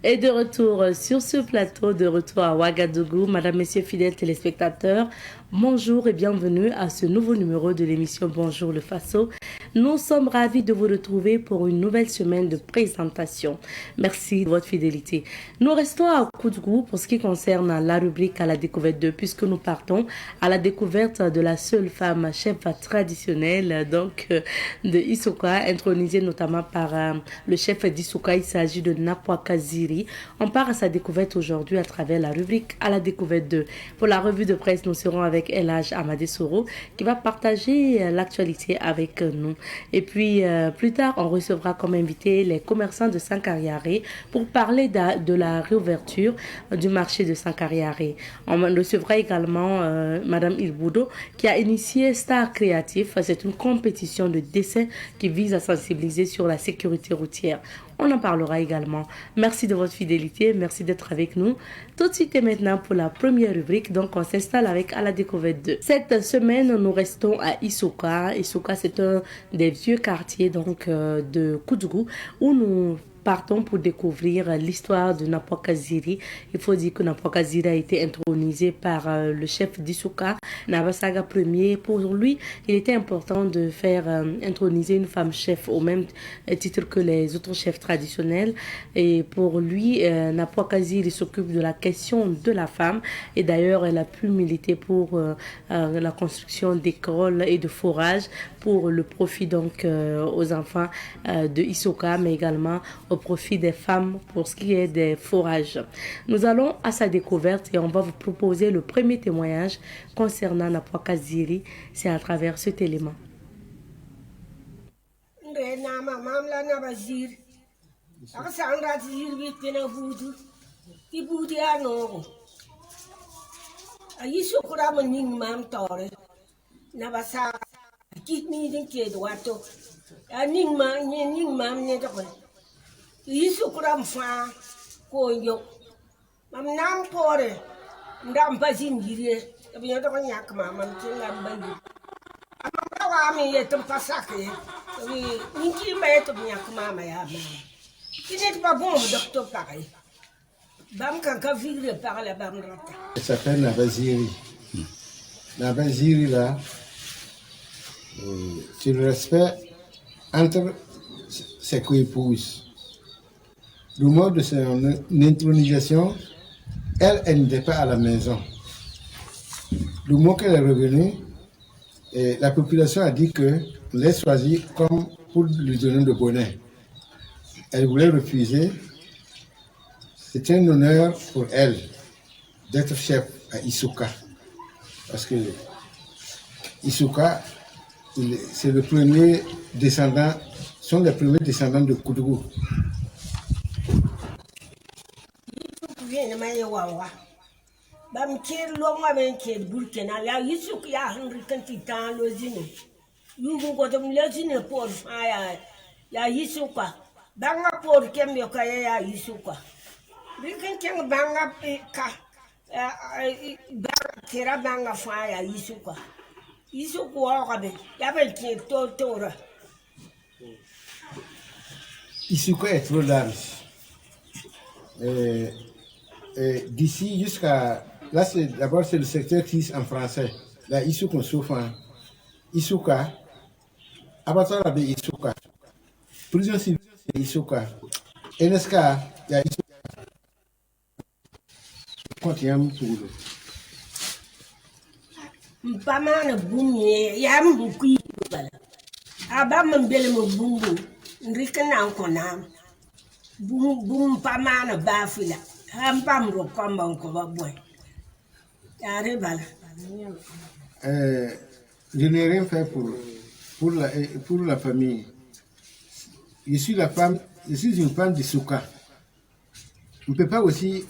Et de retour sur ce plateau, de retour à Ouagadougou, Madame, Messieurs, fidèles téléspectateurs, bonjour et bienvenue à ce nouveau numéro de l'émission Bonjour le Faso. Nous sommes ravis de vous retrouver pour une nouvelle semaine de présentation. Merci de votre fidélité. Nous restons à Koudougou pour ce qui concerne la rubrique à la découverte de, puisque nous partons à la découverte de la seule femme chef traditionnelle, de Issoka, intronisée notamment par le chef d'Issoka. Il s'agit de Napwa Kaziri. On part à sa découverte aujourd'hui à travers la rubrique à la découverte de. Pour la revue de presse, nous serons avec Elhaj Amadé Soro qui va partager l'actualité avec nous. Et puis plus tard, on recevra comme invité les commerçants de Sankariaré pour parler de la réouverture du marché de Sankariaré. On recevra également Madame Ilboudo qui a initié Star Créatif. C'est une compétition de dessin qui vise à sensibiliser sur la sécurité routière. On en parlera également. Merci de votre fidélité, merci d'être avec nous. Tout de suite et maintenant pour la première rubrique, donc on s'installe avec à la découverte de. Cette semaine, nous restons à Issoka. Issoka, c'est un des vieux quartiers de Koudougou où nous partons pour découvrir l'histoire de Napwa Kaziri. Il faut dire que Napwa Kaziri a été intronisé par le chef d'Issoka, Nabasaga Ier. Pour lui, il était important de faire introniser une femme chef au même titre que les autres chefs traditionnels. Et pour lui, Napwa Kaziri s'occupe de la question de la femme. Et d'ailleurs, elle a pu militer pour la construction d'écoles et de forages pour le profit aux enfants de Issoka, mais également au profit des femmes pour ce qui est des forages. Nous allons à sa découverte et on va vous proposer le premier témoignage concernant Napwa Kaziri. C'est à travers cet élément. Yisukura mfa koyo mam nam pore ndam bazin gire biya to nyak mama tinga bayi amam wa mi yetum pasake wi ninki me to nyak mama ya ba kinet pas bon docteur pareil bam kan ka vivre par la bam rata. Elle s'appelle Nabaziri. Nabaziri là, c'est le respect entre ses coépouses. Le mot de son intronisation, elle n'était pas à la maison. Le mot qu'elle est revenue, la population a dit que l'a choisi comme pour lui donner le bonheur. Elle voulait refuser. C'était un honneur pour elle d'être chef à Issoka. Parce que Issoka, c'est le premier descendant, sont les premiers descendants de Koudougou. Bam kir longa ben kir burkina la yisuk ya henri kanti tan lozine yugo godom lozine por ya yisuka banga por kembe ka ya yisuka bikin ken banga ka kira banga fa ya yisuka yisuku wa be ya ben kir tora Issoka est trop large. D'ici jusqu'à... Là, d'abord, c'est le secteur qui en français. Là, Issouk, on souffre. Issoka. Abattoir, il y a Issoka. Prison civile, il y a Issoka. NSK, il y a Issoka. Continue pour le... Mpamana bumye ya mbukui bala. Abama mbele mbumbu. Nrika na nkona. Bum pamana bafila. Hampam ro kwamba nkoba boy. Yare bala. Je n'ai rien fait pour la famille. Je suis une femme de Souka. On ne peut pas aussi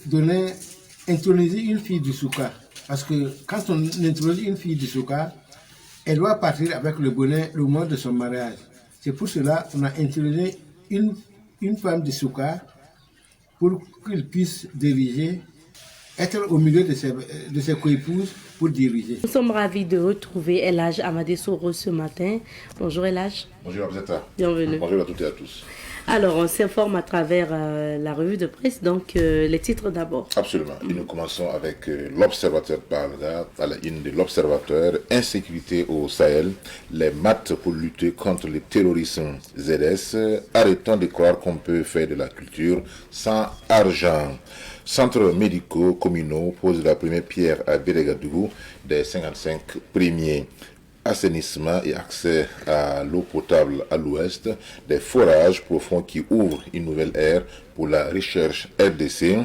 introniser une fille du Souka. Parce que quand on introduit une fille du Souka, elle doit partir avec le bonheur le mois de son mariage. C'est pour cela qu'on a introduit une femme du Souka pour qu'elle puisse diriger, être au milieu de ses coépouses pour diriger. Nous sommes ravis de retrouver Elhaj Amadé Soro ce matin. Bonjour Elhaj. Bonjour Abzeta. Bienvenue. Bonjour à toutes et à tous. Alors, on s'informe à travers la revue de presse, donc les titres d'abord. Absolument. Et nous commençons avec l'Observateur Balga, à la une de l'Observateur, insécurité au Sahel, les maths pour lutter contre le terrorisme ZS, arrêtons de croire qu'on peut faire de la culture sans argent. Centres médicaux communaux posent la première pierre à Bérégadougou des 55 premiers. Assainissement et accès à l'eau potable à l'ouest, des forages profonds qui ouvrent une nouvelle ère pour la recherche RDC.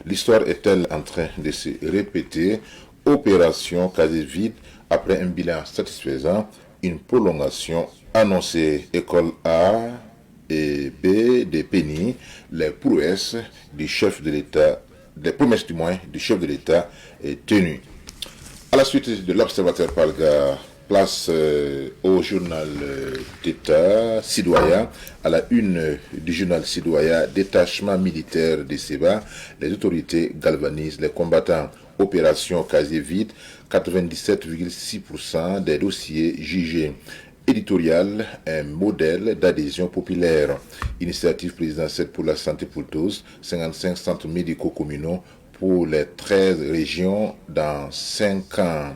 L'histoire est-elle en train de se répéter? Opération quasi vide après un bilan satisfaisant, une prolongation annoncée. École A et B des Pénis, les prouesses du chef de l'État, les promesses du moins du chef de l'État est tenues. À la suite de l'Observateur Palga, place au journal d'État Sidoya, à la une du journal Sidoya, détachement militaire de Seba, les autorités galvanisent les combattants. Opération quasi vide, 97,6% des dossiers jugés. Éditorial, un modèle d'adhésion populaire. Initiative présidentielle pour la santé pour tous, 55 centres médicaux communaux pour les 13 régions dans 5 ans.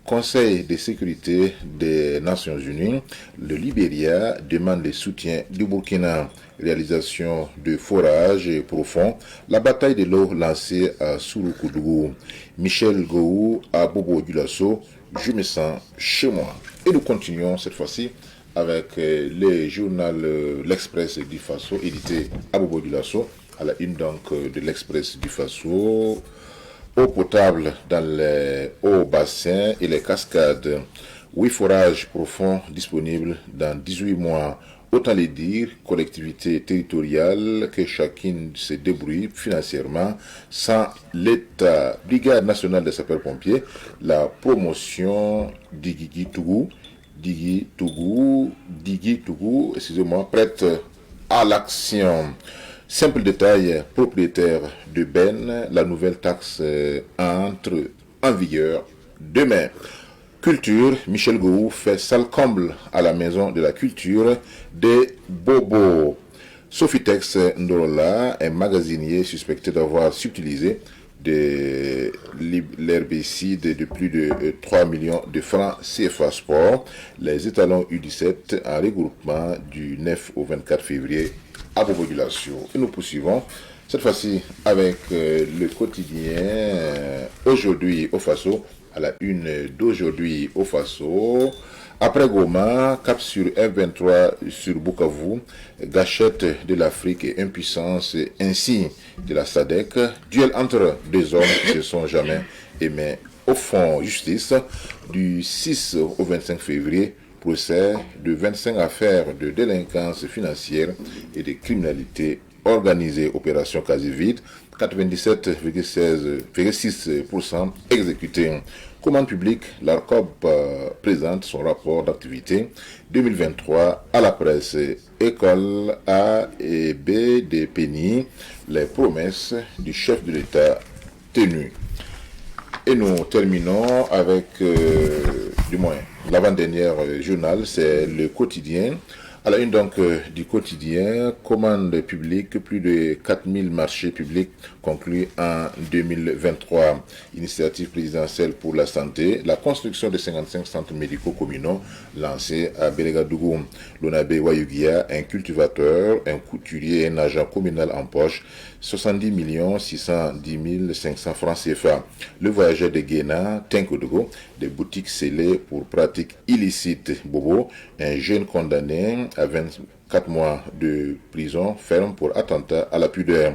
Conseil de sécurité des Nations Unies, le Libéria demande le soutien du Burkina. Réalisation de forages profonds, la bataille de l'eau lancée à Souroukoudou. Michel Gou à Bobo Dioulasso, je me sens chez moi. Et nous continuons cette fois-ci avec le journal L'Express du Faso, édité à Bobo Dioulasso, à la une donc de l'Express du Faso. Eau potable dans les hauts bassins et les cascades. 8 forages profonds disponibles dans 18 mois. Autant les dire, collectivités territoriales, que chacune se débrouille financièrement sans l'État. Brigade nationale des sapeurs-pompiers, la promotion d'Igui Tougou, excusez-moi, prête à l'action. Simple détail, propriétaire de Ben, la nouvelle taxe entre en vigueur demain. Culture, Michel Gou fait salle comble à la maison de la culture des Bobos. Sofitex Ndorola, un magasinier suspecté d'avoir subtilisé de l'herbicide de plus de 3 millions de francs CFA Sport. Les étalons U17 en regroupement du 9 au 24 février à Bobo Dioulasso. Et nous poursuivons cette fois-ci avec le quotidien Aujourd'hui au Faso, à la une d'Aujourd'hui au Faso. Après Goma, cap sur F23 sur Bukavu, gâchette de l'Afrique et impuissance ainsi de la SADC, duel entre deux hommes qui se sont jamais aimés. Au fond, justice, du 6 au 25 février, procès de 25 affaires de délinquance financière et de criminalité organisée, opération quasi vide, 97,6% exécutés. Commande publique, l'ARCOP présente son rapport d'activité 2023 à la presse. École A et B des Pénis, les promesses du chef de l'État tenues. Et nous terminons avec, du moins, l'avant-dernière journal, c'est le quotidien. À la une donc du quotidien, commande publique, plus de 4000 marchés publics conclus en 2023. Initiative présidentielle pour la santé, la construction de 55 centres médicaux communaux lancés à Bérégadougou. L'Onabé Wayugia, un cultivateur, un couturier et un agent communal en poche, 70 610 500 francs CFA. Le voyageur de Guéna, Tenkodogo, des boutiques scellées pour pratiques illicites. Bobo, un jeune condamné à 24 mois de prison ferme pour attentat à la pudeur.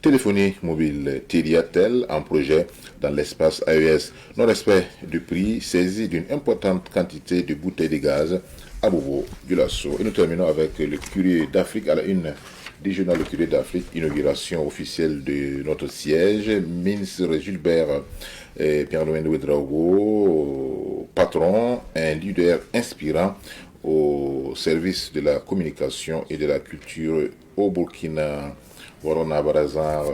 Téléphonie mobile Tériatel en projet dans l'espace AES. Non-respect du prix, saisi d'une importante quantité de bouteilles de gaz à Bobo Dioulasso. Et nous terminons avec le Courrier d'Afrique à la une du journal Le Courrier d'Afrique, inauguration officielle de notre siège. Ministre Gilbert Pierre-Louis Ouedraogo, patron, un leader inspirant au service de la communication et de la culture au Burkina. Warona Brazar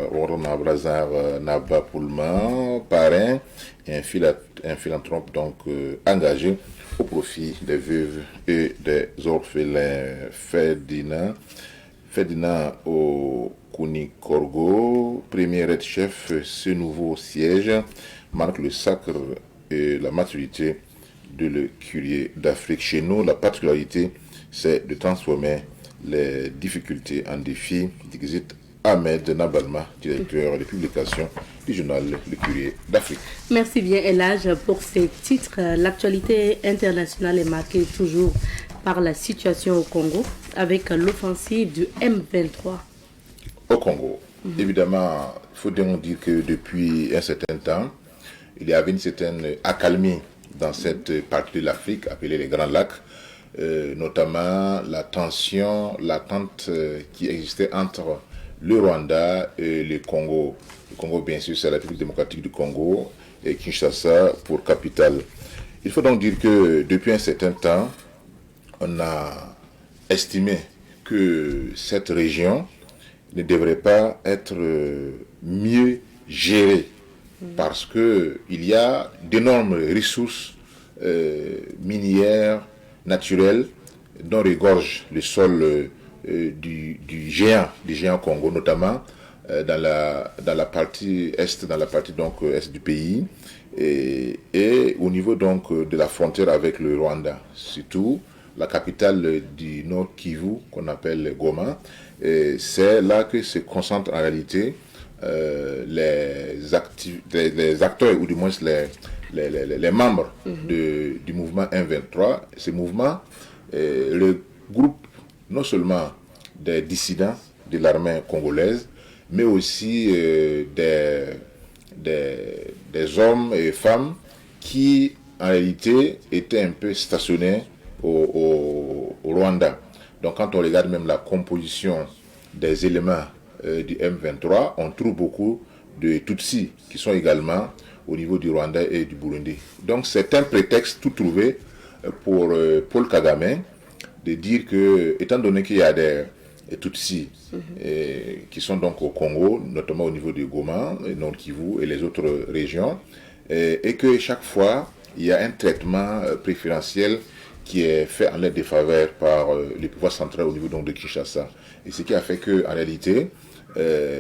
Naba Poulman, parrain, et un philanthrope donc engagé au profit des veuves et des orphelins. Ferdinand Okunikorgo, premier aide-chef, ce nouveau siège marque le sacre et la maturité de le Curie d'Afrique. Chez nous, la particularité, c'est de transformer les difficultés en défis, dit Ahmed Nabalma, directeur de publication du journal Le Curie d'Afrique. Merci bien, Elage, pour ces titres. L'actualité internationale est marquée toujours par la situation au Congo, avec l'offensive du M23. Au Congo, évidemment, il faut donc dire que depuis un certain temps, il y avait une certaine accalmie dans cette partie de l'Afrique, appelée les Grands Lacs, notamment la tension latente qui existait entre le Rwanda et le Congo. Le Congo, bien sûr, c'est la République démocratique du Congo et Kinshasa pour capitale. Il faut donc dire que depuis un certain temps, on a estimé que cette région ne devrait pas être mieux gérée parce qu'il y a d'énormes ressources minières, naturelles, dont regorge le sol du géant Congo, notamment dans la partie est, donc est du pays, et au niveau donc de la frontière avec le Rwanda, surtout la capitale du Nord Kivu qu'on appelle Goma. C'est là que se concentrent en réalité les acteurs, ou du moins les membres du mouvement M23. Ce mouvement regroupe non seulement des dissidents de l'armée congolaise, mais aussi des hommes et femmes qui, en réalité, étaient un peu stationnés au Rwanda. Donc, quand on regarde même la composition des éléments du M23, on trouve beaucoup de Tutsis qui sont également au niveau du Rwanda et du Burundi. Donc, c'est un prétexte tout trouvé pour Paul Kagame de dire que, étant donné qu'il y a des Tutsis qui sont donc au Congo, notamment au niveau de Goma, Nord Kivu et les autres régions, et que chaque fois, il y a un traitement préférentiel qui est fait en leur défaveur par les pouvoirs centraux au niveau donc de Kinshasa. Et ce qui a fait qu'en réalité,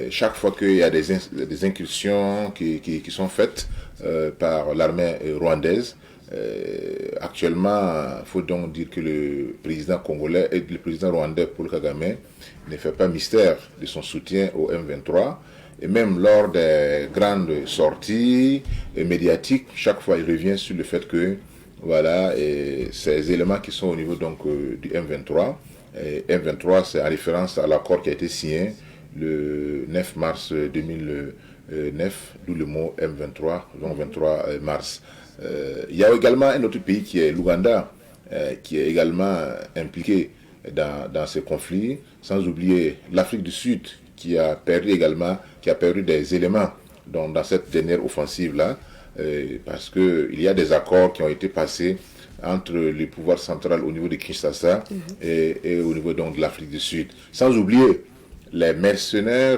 chaque fois qu'il y a des incursions qui sont faites par l'armée rwandaise, actuellement, il faut donc dire que le président congolais et le président rwandais Paul Kagame ne fait pas mystère de son soutien au M23. Et même lors des grandes sorties médiatiques, chaque fois il revient sur le fait que voilà, et ces éléments qui sont au niveau donc du M23. M23, c'est en référence à l'accord qui a été signé le 9 mars 2009, d'où le mot M23, donc 23 mars. Il y a également un autre pays qui est l'Ouganda, qui est également impliqué dans ces conflits, sans oublier l'Afrique du Sud, qui a perdu des éléments dans cette dernière offensive-là, parce qu'il y a des accords qui ont été passés entre les pouvoirs centraux au niveau de Kinshasa et au niveau donc de l'Afrique du Sud. Sans oublier les mercenaires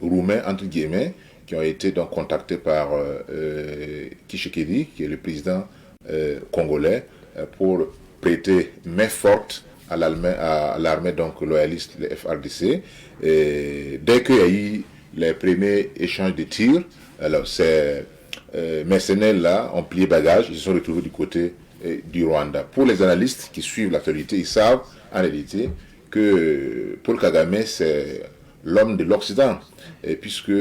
roumains, entre guillemets, qui ont été donc contactés par Tshisekedi, qui est le président congolais, pour prêter main forte à l'armée donc loyaliste, le FRDC. Et dès qu'il y a eu les premiers échanges de tirs, alors ces mercenaires-là ont plié bagages, ils se sont retrouvés du côté du Rwanda. Pour les analystes qui suivent l'actualité, ils savent en réalité que Paul Kagame, c'est l'homme de l'Occident, et puisque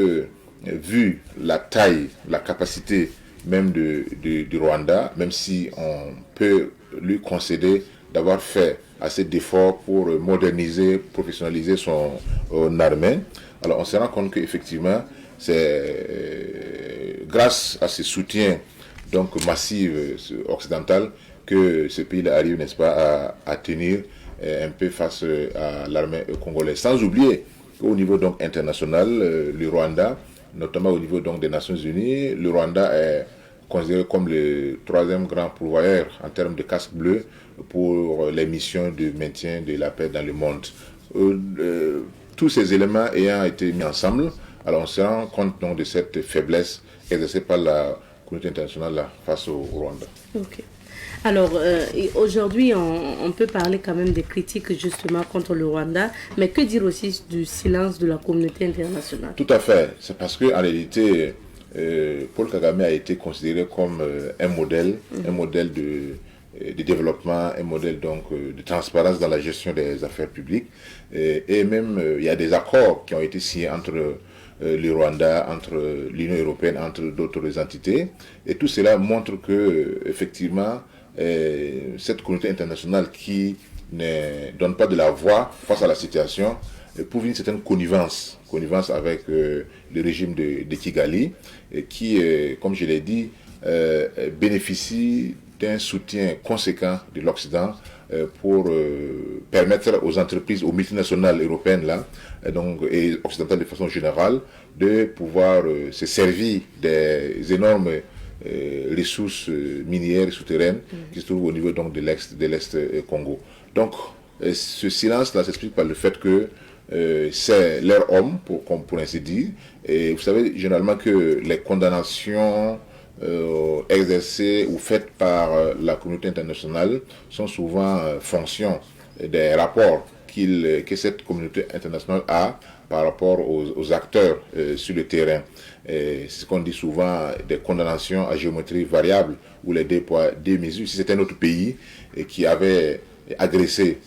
vu la taille, la capacité même du Rwanda, même si on peut lui concéder d'avoir fait assez d'efforts pour moderniser, professionnaliser son armée, alors on se rend compte qu'effectivement, c'est grâce à ce soutien donc massif occidental que ce pays arrive, n'est-ce pas, à tenir un peu face à l'armée congolaise. Sans oublier qu'au niveau donc international, le Rwanda, notamment au niveau donc des Nations Unies, le Rwanda est considéré comme le troisième grand pourvoyeur en termes de casque bleu pour les missions de maintien de la paix dans le monde. Tous ces éléments ayant été mis ensemble, alors on se rend compte donc de cette faiblesse exercée par la communauté internationale là, face au Rwanda. Ok. Alors, et aujourd'hui, on peut parler quand même des critiques justement contre le Rwanda, mais que dire aussi du silence de la communauté internationale? Tout à fait. C'est parce qu'en réalité, Paul Kagame a été considéré comme un modèle de développement, un modèle donc de transparence dans la gestion des affaires publiques. Et même, il y a des accords qui ont été signés entre le Rwanda, entre l'Union européenne, entre d'autres entités. Et tout cela montre que, effectivement, cette communauté internationale qui ne donne pas de la voix face à la situation prouve une certaine connivence avec le régime de Kigali, qui, comme je l'ai dit, bénéficie d'un soutien conséquent de l'Occident pour permettre aux entreprises, aux multinationales européennes là, et occidentales de façon générale, de pouvoir se servir des énormes ressources minières souterraines qui se trouvent au niveau donc de l'Est Congo. Donc, ce silence-là s'explique par le fait que c'est leur homme, pour ainsi dire. Et vous savez généralement que les condamnations exercées ou faites par la communauté internationale sont souvent fonction des rapports que cette communauté internationale a par rapport aux acteurs sur le terrain. C'est ce qu'on dit souvent, des condamnations à géométrie variable ou les deux poids, deux mesures. Si c'était un autre pays qui avait agressé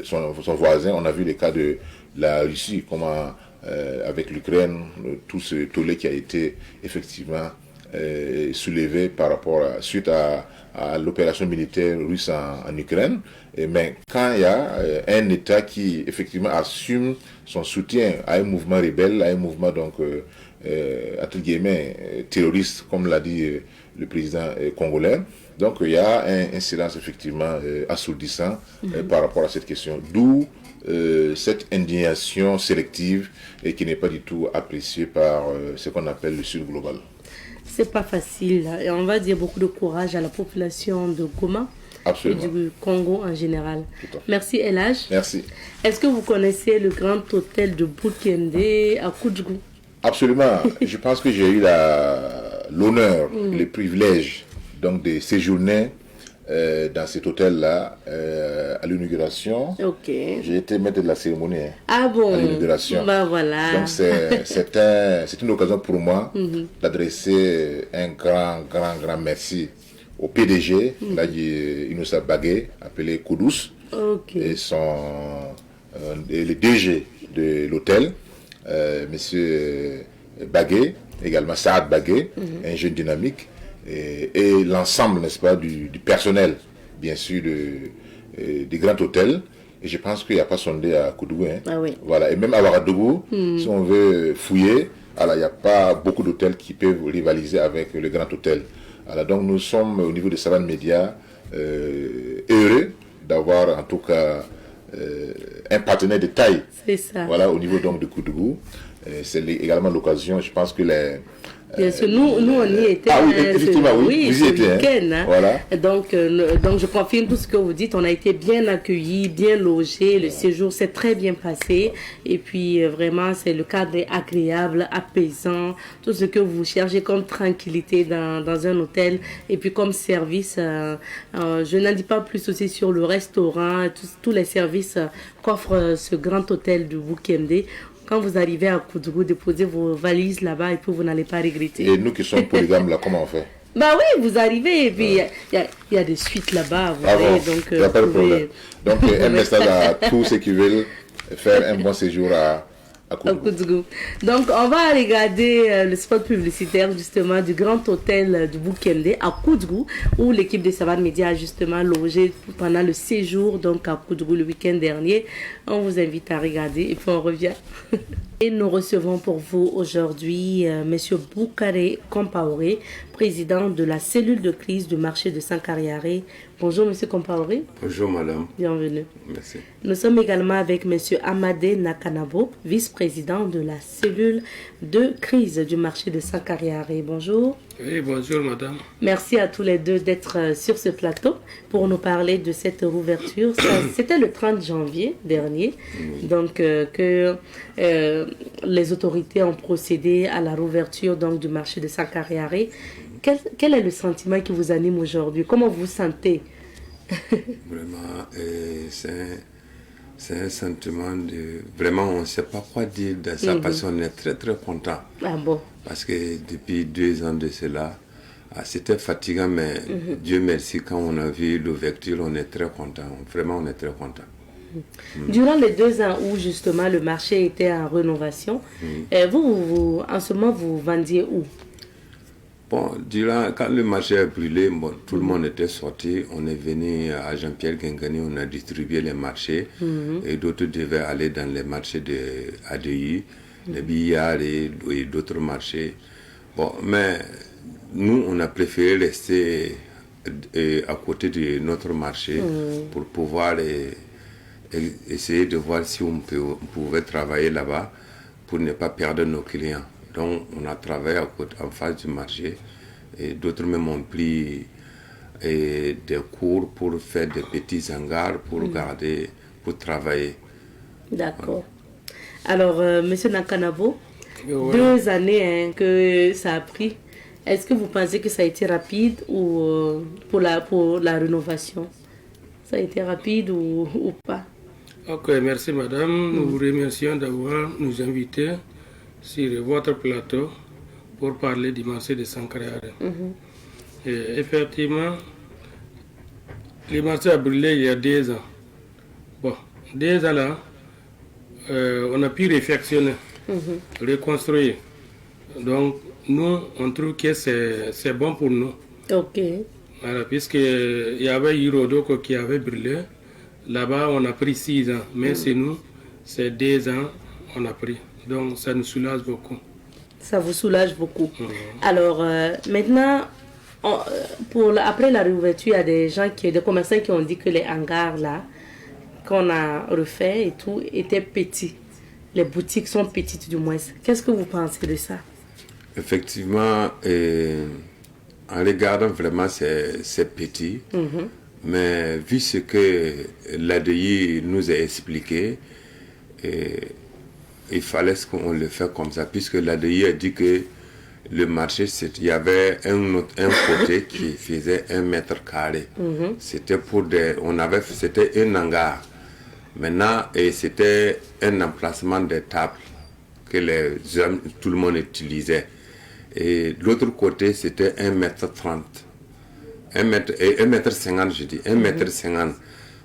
son voisin, on a vu le cas de la Russie, comment avec l'Ukraine, tout ce tollé qui a été effectivement soulevé suite à l'opération militaire russe en Ukraine. Mais quand il y a un État qui effectivement assume son soutien à un mouvement rebelle, à un mouvement donc entre guillemets terroriste, comme l'a dit le président congolais, donc il y a un silence effectivement assourdissant par rapport à cette question. D'où cette indignation sélective et qui n'est pas du tout appréciée par ce qu'on appelle le Sud global. C'est pas facile. Et on va dire beaucoup de courage à la population de Goma. Absolument. Et du Congo en général. Merci Elage. Merci. Est-ce que vous connaissez le grand hôtel de Bukende à Koudjougou? Absolument. Je pense que j'ai eu l'honneur, le privilège donc de séjourner dans cet hôtel-là à l'inauguration. Ok. J'ai été maître de la cérémonie ah bon? à l'inauguration. Bah voilà. Donc c'est une occasion pour moi d'adresser un grand merci au PDG, Inoussa Bagué, appelé Koudous, et le DG de l'hôtel, monsieur Bagué, également Saad Bagué, un jeune dynamique, et l'ensemble, n'est-ce pas, du personnel, bien sûr, du grand hôtel. Et je pense qu'il n'y a pas sondé à Koudou. Hein. Ah oui. Voilà. Et même à Ouagadougou, si on veut fouiller, alors il n'y a pas beaucoup d'hôtels qui peuvent rivaliser avec le grand hôtel. Alors donc nous sommes au niveau de Savane Média heureux d'avoir en tout cas un partenaire de taille. C'est ça. Voilà, au niveau donc de Koudou. C'est également l'occasion, je pense que bien sûr, nous on y était. Ah oui, effectivement, oui, vous y étiez. Week-end, hein. Voilà. Donc je confirme tout ce que vous dites. On a été bien accueillis, bien logés. Le séjour s'est très bien passé. Et puis vraiment, c'est le cadre est agréable, apaisant. Tout ce que vous cherchez comme tranquillité dans un hôtel. Et puis comme service, je n'en dis pas plus aussi sur le restaurant, tous les services qu'offre ce grand hôtel du Bukende. Quand vous arrivez à Koudjougou, déposez vos valises là-bas et puis vous n'allez pas regretter. Et nous qui sommes polygames là, comment on fait? Bah oui, vous arrivez et puis il y a des suites là-bas. Vous voyez, bon, donc, il n'y a pas de problème. Donc un message à tous ceux qui veulent faire un bon séjour à Koudjougou. Donc on va regarder le spot publicitaire justement du grand hôtel du Bukende à Koudjougou où l'équipe de Savane Média a justement logé pendant le séjour donc à Koudjougou le week-end dernier. On vous invite à regarder et puis on revient. Et nous recevons pour vous aujourd'hui Monsieur Boukaré Compaoré, président de la cellule de crise du marché de Sankariaré. Bonjour Monsieur Compaoré. Bonjour Madame. Bienvenue. Merci. Nous sommes également avec Monsieur Amadé Nakanabo, vice-président de la cellule de crise du marché de Sankariaré. Bonjour. Oui, bonjour Madame. Merci à tous les deux d'être sur ce plateau pour nous parler de cette rouverture. C'était le 30 janvier dernier, donc que les autorités ont procédé à la rouverture donc, du marché de Sankariaré. Quel est le sentiment qui vous anime aujourd'hui? Comment vous vous sentez? Vraiment, c'est un sentiment de... Vraiment, on ne sait pas quoi dire de ça parce qu'on est très très content. Ah bon? Parce que depuis 2 ans de cela, c'était fatigant, mais Dieu merci, quand on a vu l'ouverture, on est très content. Vraiment, on est très content. Durant les 2 ans où justement le marché était en rénovation, vous, en ce moment, vous vendiez où? Bon, quand le marché a brûlé, bon, tout le monde était sorti. On est venu à Jean-Pierre Gengani, on a distribué les marchés. Et d'autres devaient aller dans les marchés de ADI, les billards et d'autres marchés. Bon, mais nous, on a préféré rester à côté de notre marché pour pouvoir essayer de voir si on pouvait travailler là-bas pour ne pas perdre nos clients. Donc, on a travaillé en face du marché et d'autres même ont pris des cours pour faire des petits hangars pour garder, pour travailler. D'accord. Alors, Monsieur Nakanabo, Ouais. 2 années que ça a pris. Est-ce que vous pensez que ça a été rapide ou pour la rénovation? Ça a été rapide ou pas? Ok, merci madame. Nous vous remercions d'avoir nous invités sur votre plateau pour parler du marché de Sankara. Et effectivement, le marché a brûlé il y a 2 ans. Bon, 2 ans là, on a pu réfectionner, reconstruire. Donc, nous, on trouve que c'est bon pour nous. Ok. Voilà, puisqu'il y avait Hirodoko qui avait brûlé. Là-bas, on a pris 6 ans. Mais c'est nous, c'est 2 ans on a pris. Donc, ça nous soulage beaucoup. Ça vous soulage beaucoup. Alors, maintenant, après la réouverture, il y a des commerçants qui ont dit que les hangars là, qu'on a refait et tout, étaient petits. Les boutiques sont petites du moins. Qu'est-ce que vous pensez de ça? Effectivement, en regardant vraiment, c'est petit. Mais vu ce que l'ADI nous a expliqué, il fallait qu'on le fasse comme ça, puisque l'ADI a dit que le marché, il y avait un côté qui faisait 1 mètre carré. C'était c'était un hangar. Maintenant, c'était un emplacement de tables que tout le monde utilisait. Et l'autre côté, c'était 1 mètre 30. 1 mètre 50, je dis. 1 mètre 50.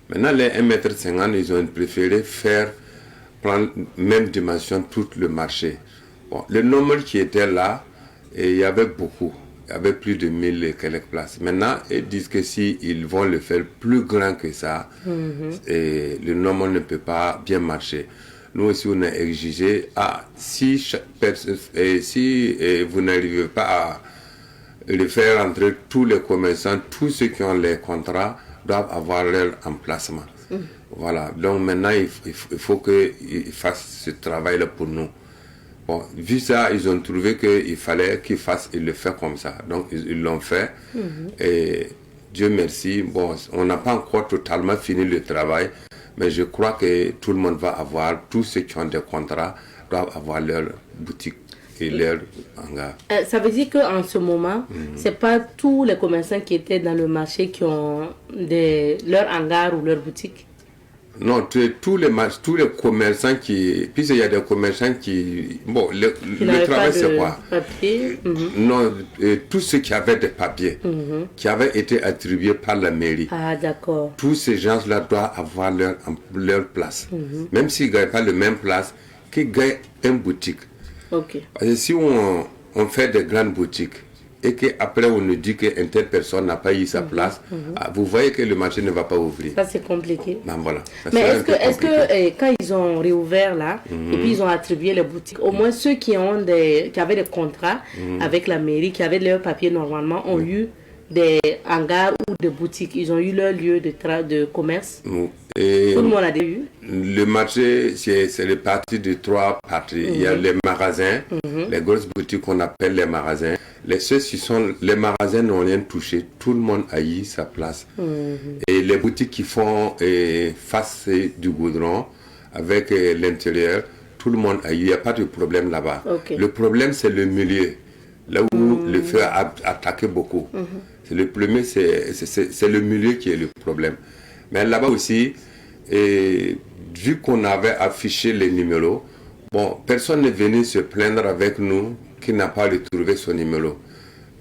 Maintenant, les 1 mètre 50, ils ont préféré prendre même dimension tout le marché. Bon, le nombre qui était là, il y avait beaucoup. Il y avait plus de 1000 et quelques places. Maintenant, ils disent que s'ils vont le faire plus grand que ça, le nombre ne peut pas bien marcher. Nous aussi, on a exigé, si vous n'arrivez pas à le faire entrer, tous les commerçants, tous ceux qui ont les contrats, doivent avoir leur emplacement. Voilà. Donc maintenant, il faut qu'ils fassent ce travail-là pour nous. Bon, vu ça, ils ont trouvé qu'il fallait qu'ils le fassent comme ça. Donc, ils l'ont fait. Et Dieu merci, bon, on n'a pas encore totalement fini le travail, mais je crois que tout le monde va avoir, tous ceux qui ont des contrats, doivent avoir leur boutique et leur hangar. Ça veut dire qu'en ce moment, c'est pas tous les commerçants qui étaient dans le marché qui ont leur hangar ou leur boutique? Non, tous les commerçants puisqu'il y a des commerçants qui... Bon, le travail c'est quoi? Papier. Non, tous ceux qui avaient des papiers, qui avaient été attribués par la mairie. Ah, d'accord. Tous ces gens-là doivent avoir leur place. Même s'ils ne gagnent pas la même place, qu'ils gagnent une boutique. Ok. Parce que si on fait des grandes boutiques, et qu'après on nous dit qu'une telle personne n'a pas eu sa place, vous voyez que le marché ne va pas ouvrir. Ça c'est compliqué. Ben, voilà. Mais est-ce que quand ils ont réouvert là, et puis ils ont attribué les boutiques, au moins ceux qui avaient des contrats avec la mairie, qui avaient leurs papiers normalement, ont eu des hangars ou des boutiques, ils ont eu leur lieu de commerce. Et tout le monde a eu. Le marché, c'est réparti de 3 parties. Il y a les magasins, les grosses boutiques qu'on appelle les magasins. Les magasins n'ont rien touché. Tout le monde a eu sa place. Et les boutiques qui font face du goudron avec l'intérieur, tout le monde a eu. Il n'y a pas de problème là-bas. Okay. Le problème, c'est le milieu. là où le feu a attaqué beaucoup. C'est le premier, c'est le milieu qui est le problème. Mais là-bas aussi, vu qu'on avait affiché les numéros, bon, personne n'est venu se plaindre avec nous qui n'a pas retrouvé son numéro.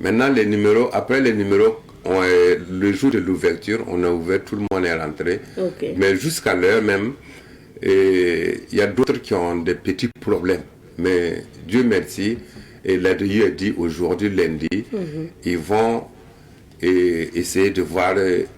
Maintenant, les numéros, après les numéros, le jour de l'ouverture, on a ouvert, tout le monde est rentré. Okay. Mais jusqu'à l'heure même, il y a d'autres qui ont des petits problèmes. Mais Dieu merci, et l'ADI a dit aujourd'hui, lundi, ils vont essayer de voir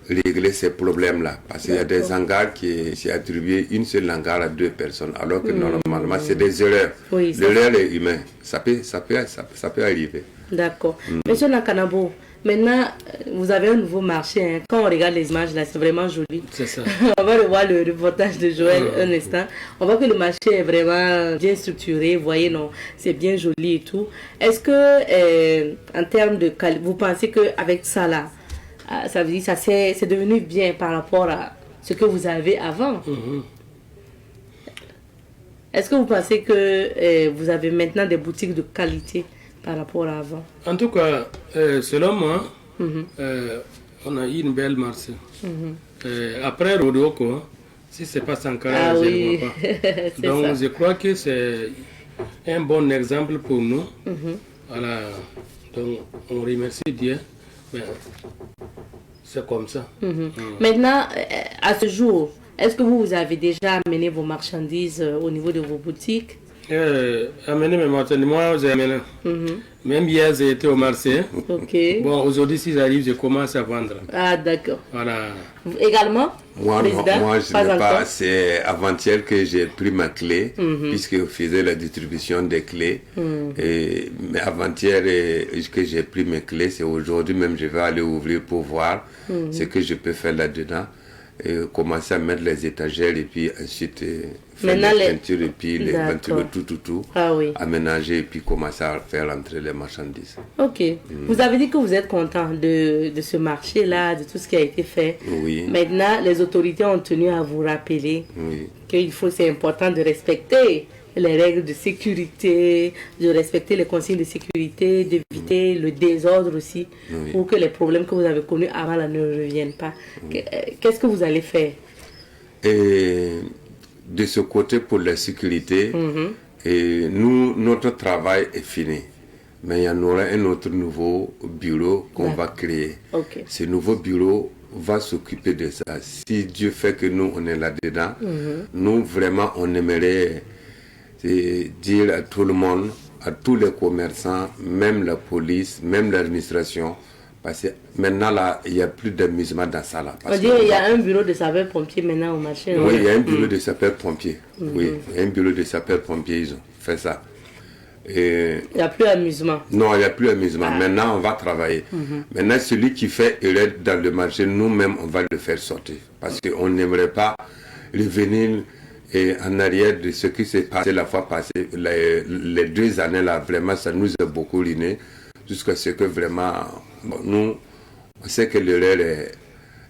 régler ces problèmes-là. Parce qu'il y a des hangars qui s'est attribué une seule hangar à 2 personnes, alors que normalement, c'est des erreurs. Oui, l'erreur est humaine. Ça peut arriver. D'accord. Monsieur Nakanabo, maintenant, vous avez un nouveau marché. Hein. Quand on regarde les images, là, c'est vraiment joli. C'est ça. On va revoir le reportage de Joël un instant. On voit que le marché est vraiment bien structuré. Vous voyez, non, c'est bien joli et tout. Est-ce que, en termes de qualité, vous pensez qu'avec ça, là, ça veut dire que c'est devenu bien par rapport à ce que vous avez avant? Est-ce que vous pensez que vous avez maintenant des boutiques de qualité par rapport à avant? En tout cas, selon moi, on a eu une belle marché. Après Rodoko, si ce n'est pas Sankara, je ne vois pas. Donc ça. Je crois que c'est un bon exemple pour nous. Voilà. Donc on remercie Dieu. Mais c'est comme ça. Maintenant, à ce jour, est-ce que vous avez déjà amené vos marchandises au niveau de vos boutiques? Amener mes marchandises, moi j'ai amené. Même hier j'ai été au marché. Bon, aujourd'hui si j'arrive, je commence à vendre. Ah d'accord. Voilà. Également? Moi je n'ai pas. C'est avant-hier que j'ai pris ma clé, puisque je faisais la distribution des clés. Mais avant-hier que j'ai pris mes clés, c'est aujourd'hui même je vais aller ouvrir pour voir ce que je peux faire là-dedans. Et commencer à mettre les étagères et puis ensuite faire les peintures et puis les ventilos, tout, aménager et puis commencer à faire entrer les marchandises. Ok. Vous avez dit que vous êtes content de ce marché-là, de tout ce qui a été fait. Oui. Maintenant, les autorités ont tenu à vous rappeler c'est important de respecter les règles de sécurité, de respecter les consignes de sécurité, d'éviter le désordre aussi, pour que les problèmes que vous avez connus avant là ne reviennent pas. Qu'est-ce que vous allez faire? Et de ce côté, pour la sécurité, notre travail est fini. Mais il y en aura un autre nouveau bureau qu'on va créer. Ce nouveau bureau va s'occuper de ça. Si Dieu fait que nous, on est là-dedans, nous, vraiment, on aimerait dire à tout le monde, à tous les commerçants, même la police, même l'administration, parce que maintenant là, il n'y a plus d'amusement dans ça là. On dit il y a un bureau de sapeurs-pompiers maintenant au marché. Oui, il y a un bureau de sapeurs-pompiers. Oui, un bureau de sapeurs-pompiers, ils ont fait ça. Et il n'y a plus d'amusement. Non, il n'y a plus d'amusement. Maintenant, on va travailler. Maintenant, celui qui fait erreur dans le marché, nous-mêmes, on va le faire sortir. Parce qu'on n'aimerait pas revenir en arrière de ce qui s'est passé la fois passée. Les 2 années là, vraiment, ça nous a beaucoup ruiné. Jusqu'à ce que vraiment, nous, on sait que l'erreur,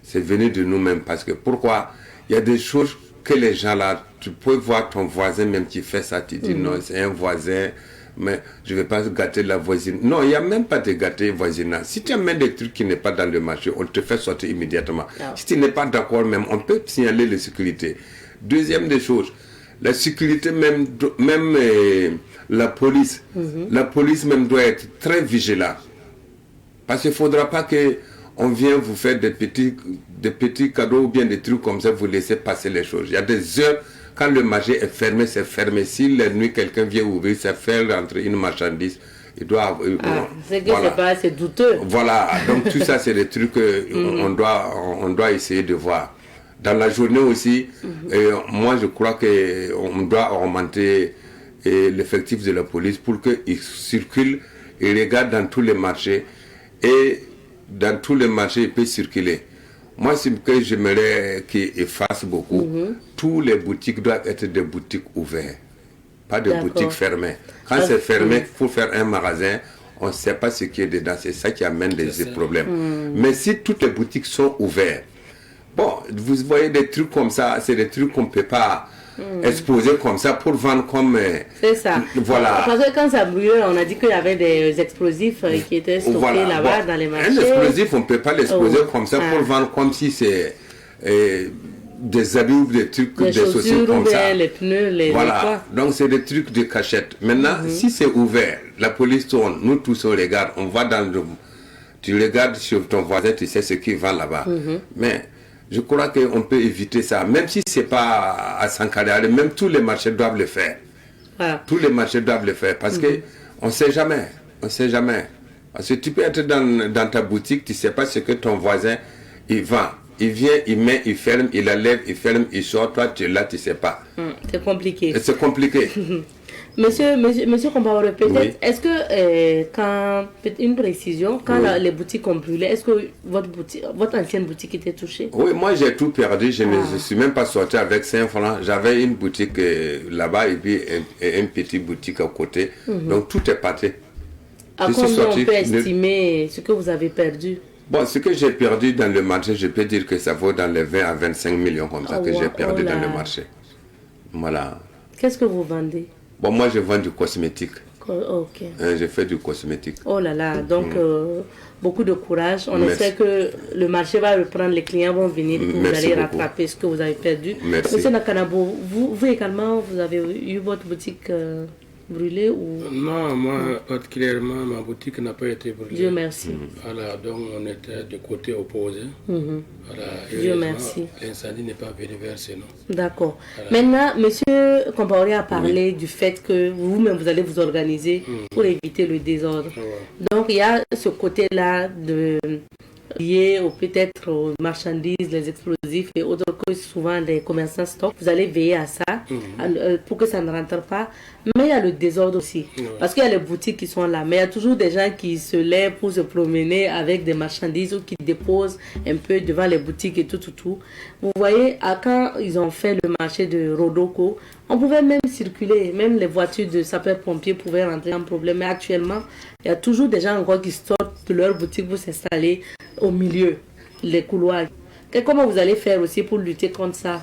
c'est venu de nous-mêmes. Parce que pourquoi? Il y a des choses que les gens là, tu peux voir ton voisin même qui fait ça, tu dis non, c'est un voisin, mais je ne vais pas gâter la voisine. Non, il n'y a même pas de gâter voisinage. Si tu amènes des trucs qui n'est pas dans le marché, on te fait sortir immédiatement. Si tu n'es pas d'accord même, on peut signaler la sécurité. Deuxième des choses, la sécurité même la police même doit être très vigilante. Parce qu'il ne faudra pas qu'on vienne vous faire des petits cadeaux ou bien des trucs comme ça, vous laissez passer les choses. Il y a des heures, quand le marché est fermé, c'est fermé. Si la nuit, quelqu'un vient ouvrir, c'est faire rentrer une marchandise. Il doit... c'est que c'est douteux. Voilà, donc tout ça, c'est des trucs qu'on doit essayer de voir. Dans la journée aussi, moi je crois qu'on doit augmenter l'effectif de la police pour qu'ils circulent et regardent dans tous les marchés. Et dans tous les marchés, il peut circuler. Moi, ce que j'aimerais qu'ils fassent beaucoup, tous les boutiques doivent être des boutiques ouvertes, pas de boutiques fermées. Quand c'est fermé, pour faire un magasin, on ne sait pas ce qui est dedans. C'est ça qui amène des problèmes. Mais si toutes les boutiques sont ouvertes, bon, vous voyez des trucs comme ça, c'est des trucs qu'on ne peut pas exposés comme ça pour vendre comme... C'est ça. Voilà. Parce que quand ça brûlait, on a dit qu'il y avait des explosifs qui étaient stockés là-bas dans les marchés. Un explosif, on ne peut pas l'exposer comme ça pour vendre comme si c'est des habits ou des trucs, des chaussures comme ça. Les pneus, les voilà. Donc c'est des trucs de cachette. Maintenant, si c'est ouvert, la police tourne, nous tous on regarde, on va dans le... Tu regardes sur ton voisin, tu sais ce qu'il vend là-bas. Mais je crois qu'on peut éviter ça, même si ce n'est pas à Sankara, même tous les marchés doivent le faire. Voilà. Tous les marchés doivent le faire parce qu'on ne sait jamais. On ne sait jamais. Parce que tu peux être dans ta boutique, tu ne sais pas ce que ton voisin il vend. Il vient, il met, il ferme, il enlève, il ferme, il sort. Toi, tu es là, tu ne sais pas. C'est compliqué. C'est compliqué. Monsieur Compaoré, peut-être, est-ce que, une précision, quand les boutiques ont brûlé, est-ce que votre ancienne boutique était touchée? Oui, moi j'ai tout perdu, je ne suis même pas sorti avec 5 francs. J'avais une boutique là-bas et puis une petite boutique à côté. Donc tout est parti. À combien on peut estimer ce que vous avez perdu? Bon, ce que j'ai perdu dans le marché, je peux dire que ça vaut dans les 20 à 25 millions comme ça que j'ai perdu dans le marché. Voilà. Qu'est-ce que vous vendez? Bon, moi je vends du cosmétique. Ok. Je fais du cosmétique. Oh là là, donc beaucoup de courage. On espère que le marché va reprendre, les clients vont venir et que vous allez rattraper ce que vous avez perdu. Merci. Monsieur Nakanabo, vous également, vous avez eu votre boutique brûlée ou... Non, moi particulièrement, ma boutique n'a pas été brûlée. Dieu merci. Voilà, donc on était de côté opposé. Voilà, Dieu merci. L'incendie n'est pas venu vers chez nous. D'accord. Voilà. Maintenant, monsieur Compaoré a parlé du fait que vous-même, vous allez vous organiser pour éviter le désordre. Donc, il y a ce côté-là lié peut-être aux marchandises, les explosifs et autres que souvent les commerçants stockent. Vous allez veiller à ça pour que ça ne rentre pas. Mais il y a le désordre aussi. Parce qu'il y a les boutiques qui sont là. Mais il y a toujours des gens qui se lèvent pour se promener avec des marchandises ou qui déposent un peu devant les boutiques et tout. Vous voyez, quand ils ont fait le marché de Rodoko, on pouvait même circuler. Même les voitures de sapeurs-pompiers pouvaient rentrer en problème. Mais actuellement, il y a toujours des gens encore qui sortent de leur boutique pour s'installer au milieu, les couloirs. Et comment vous allez faire aussi pour lutter contre ça?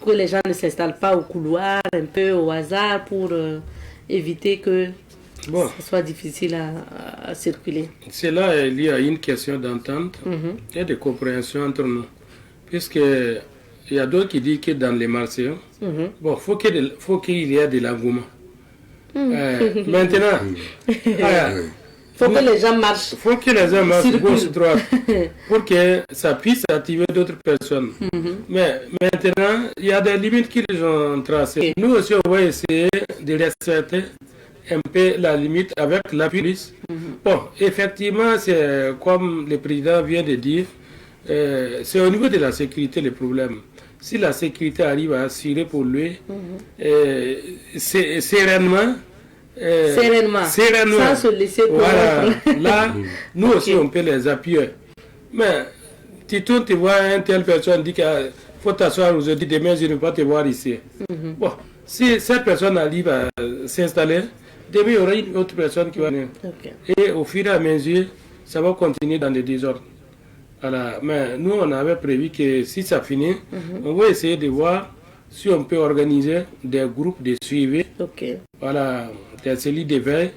Que les gens ne s'installent pas au couloir, un peu au hasard, pour éviter que ça soit difficile à circuler. Cela est lié à une question d'entente et de compréhension entre nous. Puisqu'il y a d'autres qui disent que dans les marchés, faut qu'il y ait de l'engouement. Maintenant, faut que les gens marchent. Il faut que les gens marchent gauche droite pour que ça puisse activer d'autres personnes. Mais maintenant, il y a des limites qu'ils ont tracées. Nous aussi, on va essayer de respecter un peu la limite avec la police. Bon, effectivement, c'est comme le président vient de dire, c'est au niveau de la sécurité le problème. Si la sécurité arrive à assurer pour lui, sereinement, sans se laisser voilà. Là, nous aussi on peut les appuyer. Mais tu tournes, tu vois une telle personne dit qu'il faut t'asseoir aujourd'hui, demain je ne vais pas te voir ici. Bon, si cette personne arrive à s'installer, demain il y aura une autre personne qui va venir. Et au fur et à mesure, ça va continuer dans le désordre. Voilà. Mais nous on avait prévu que si ça finit, on va essayer de voir si on peut organiser des groupes de suivi. Voilà, des cellules de veille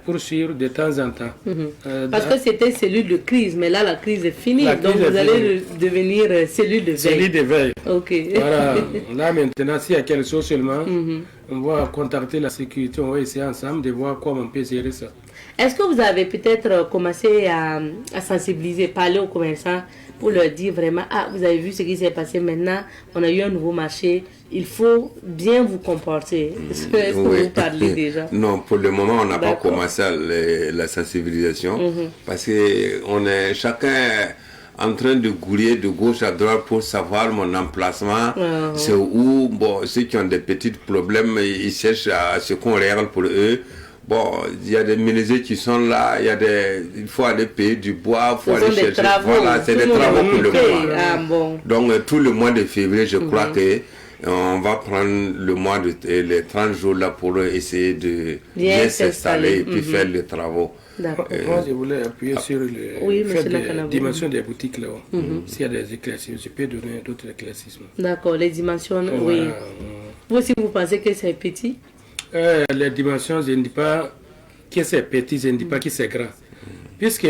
pour suivre de temps en temps. Parce que c'était cellule de crise, mais là la crise est finie, donc vous allez devenir cellule de veille. Cellule de veille. Voilà, là maintenant, s'il y a quelque chose seulement, on va contacter la sécurité, on va essayer ensemble de voir comment on peut gérer ça. Est-ce que vous avez peut-être commencé à sensibiliser, parler aux commerçants pour leur dire vraiment, vous avez vu ce qui s'est passé maintenant, on a eu un nouveau marché, il faut bien vous comporter. Est-ce que vous parlez déjà? Non, pour le moment, on n'a pas commencé la sensibilisation parce qu'on est chacun en train de gouler de gauche à droite pour savoir mon emplacement, c'est où. Bon, ceux qui ont des petits problèmes, ils cherchent à ce qu'on règle pour eux. Bon, il y a des menuisiers qui sont là, il faut aller payer du bois, il faut aller chercher. Voilà, c'est des travaux pour le mois. Donc, tout le mois de février, je crois que on va prendre le mois les 30 jours là pour essayer de bien s'installer et puis faire les travaux. Moi, je voulais appuyer sur la dimension des boutiques là-haut. S'il y a des éclaircismes, je peux donner d'autres éclaircismes. D'accord, les dimensions, Vous aussi, vous pensez que c'est petit? Les dimensions, je ne dis pas que c'est petit, je ne dis pas que c'est grand. Puisque,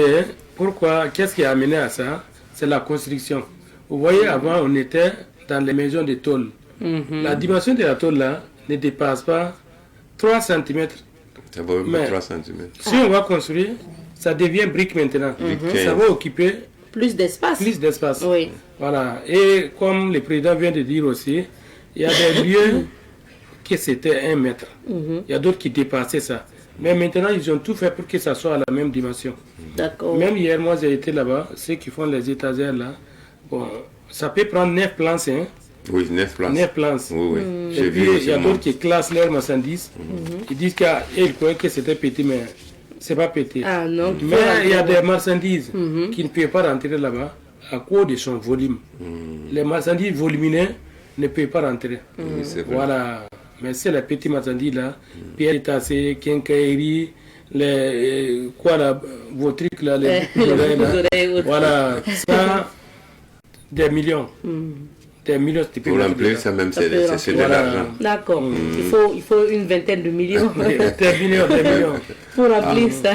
pourquoi, qu'est-ce qui a amené à ça? C'est la construction. Vous voyez, avant, on était dans les maisons de tôle. La dimension de la tôle, là, ne dépasse pas 3 cm. Ça va même 3 cm. Si on va construire, ça devient brique maintenant. Ça va occuper plus d'espace. Oui. Voilà. Et comme le président vient de dire aussi, il y a des lieux que c'était 1 mètre. Il y a d'autres qui dépassaient ça. Mais maintenant, ils ont tout fait pour que ça soit à la même dimension. D'accord. Même hier, moi, j'ai été là-bas. Ceux qui font les étagères là, bon, ça peut prendre 9 plans. Hein. Oui, 9 plans. 9 plans. Oui, oui. Et puis, il y a d'autres qui classent leurs marchandises. Ils disent qu'ils croyaient que c'était petit, mais c'est pas petit. Ah non. Mais il y a des marchandises qui ne peuvent pas rentrer là-bas à cause de son volume. Les marchandises volumineuses ne peuvent pas rentrer. Oui, c'est vrai. Voilà. Mais c'est les petits marchandises là, pierre tassée, quincaillerie, les quoi là, vos trucs là, les oreilles là. Voilà, ça, des millions. Des millions, tu peux pour remplir ça même, c'est de l'argent. D'accord. Il faut une vingtaine de millions. Des millions. Pour remplir ça.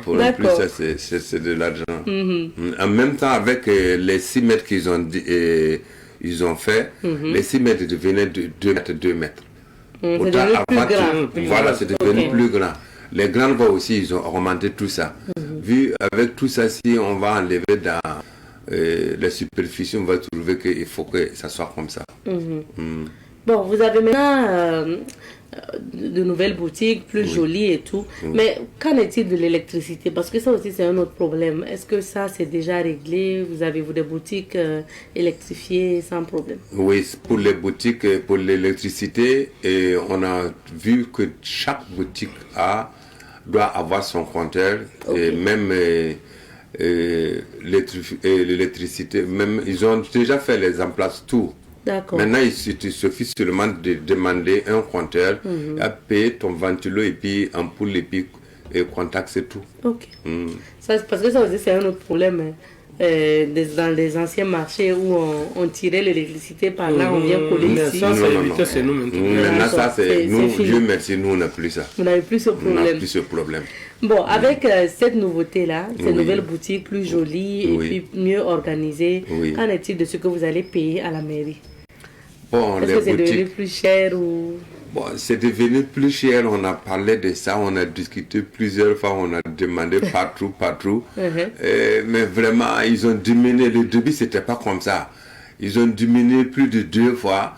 Pour remplir ça, c'est de l'argent. En même temps, avec les 6 mètres qu'ils ont fait, les 6 mètres devenaient de 2 mètres. C'est devenu plus grand. Voilà, c'est devenu plus grand. Les grandes voies aussi, ils ont augmenté tout ça. Vu avec tout ça, si on va enlever dans la superficie, on va trouver qu'il faut que ça soit comme ça. Bon, vous avez maintenant de nouvelles boutiques, plus jolies et tout. Mais qu'en est-il de l'électricité? Parce que ça aussi, c'est un autre problème. Est-ce que ça, c'est déjà réglé? Vous avez des boutiques électrifiées sans problème? Oui, pour les boutiques, pour l'électricité, on a vu que chaque boutique doit avoir son compteur. Et même l'électricité, même ils ont déjà fait les en place tout. Maintenant, il suffit seulement de demander un compteur, à payer ton ventilo et puis ampoule et puis contact, c'est tout. Ok. Ça, parce que ça aussi, c'est un autre problème. Dans les anciens marchés où on tirait l'électricité par là, on vient coller ici. Ça, c'est nous maintenant. Maintenant, ça, c'est nous, Dieu merci, nous, on n'a plus ça. Vous n'avez plus ce problème. On n'a plus ce problème. Bon, avec cette nouveauté-là, ces nouvelles boutiques plus jolies et puis mieux organisées, qu'en est-il de ce que vous allez payer à la mairie? Bon, est-ce que c'est devenu plus cher ou... Bon, c'est devenu plus cher, on a parlé de ça, on a discuté plusieurs fois, on a demandé partout. Mais vraiment, ils ont diminué. Le début, c'était pas comme ça. Ils ont diminué plus de 2 fois.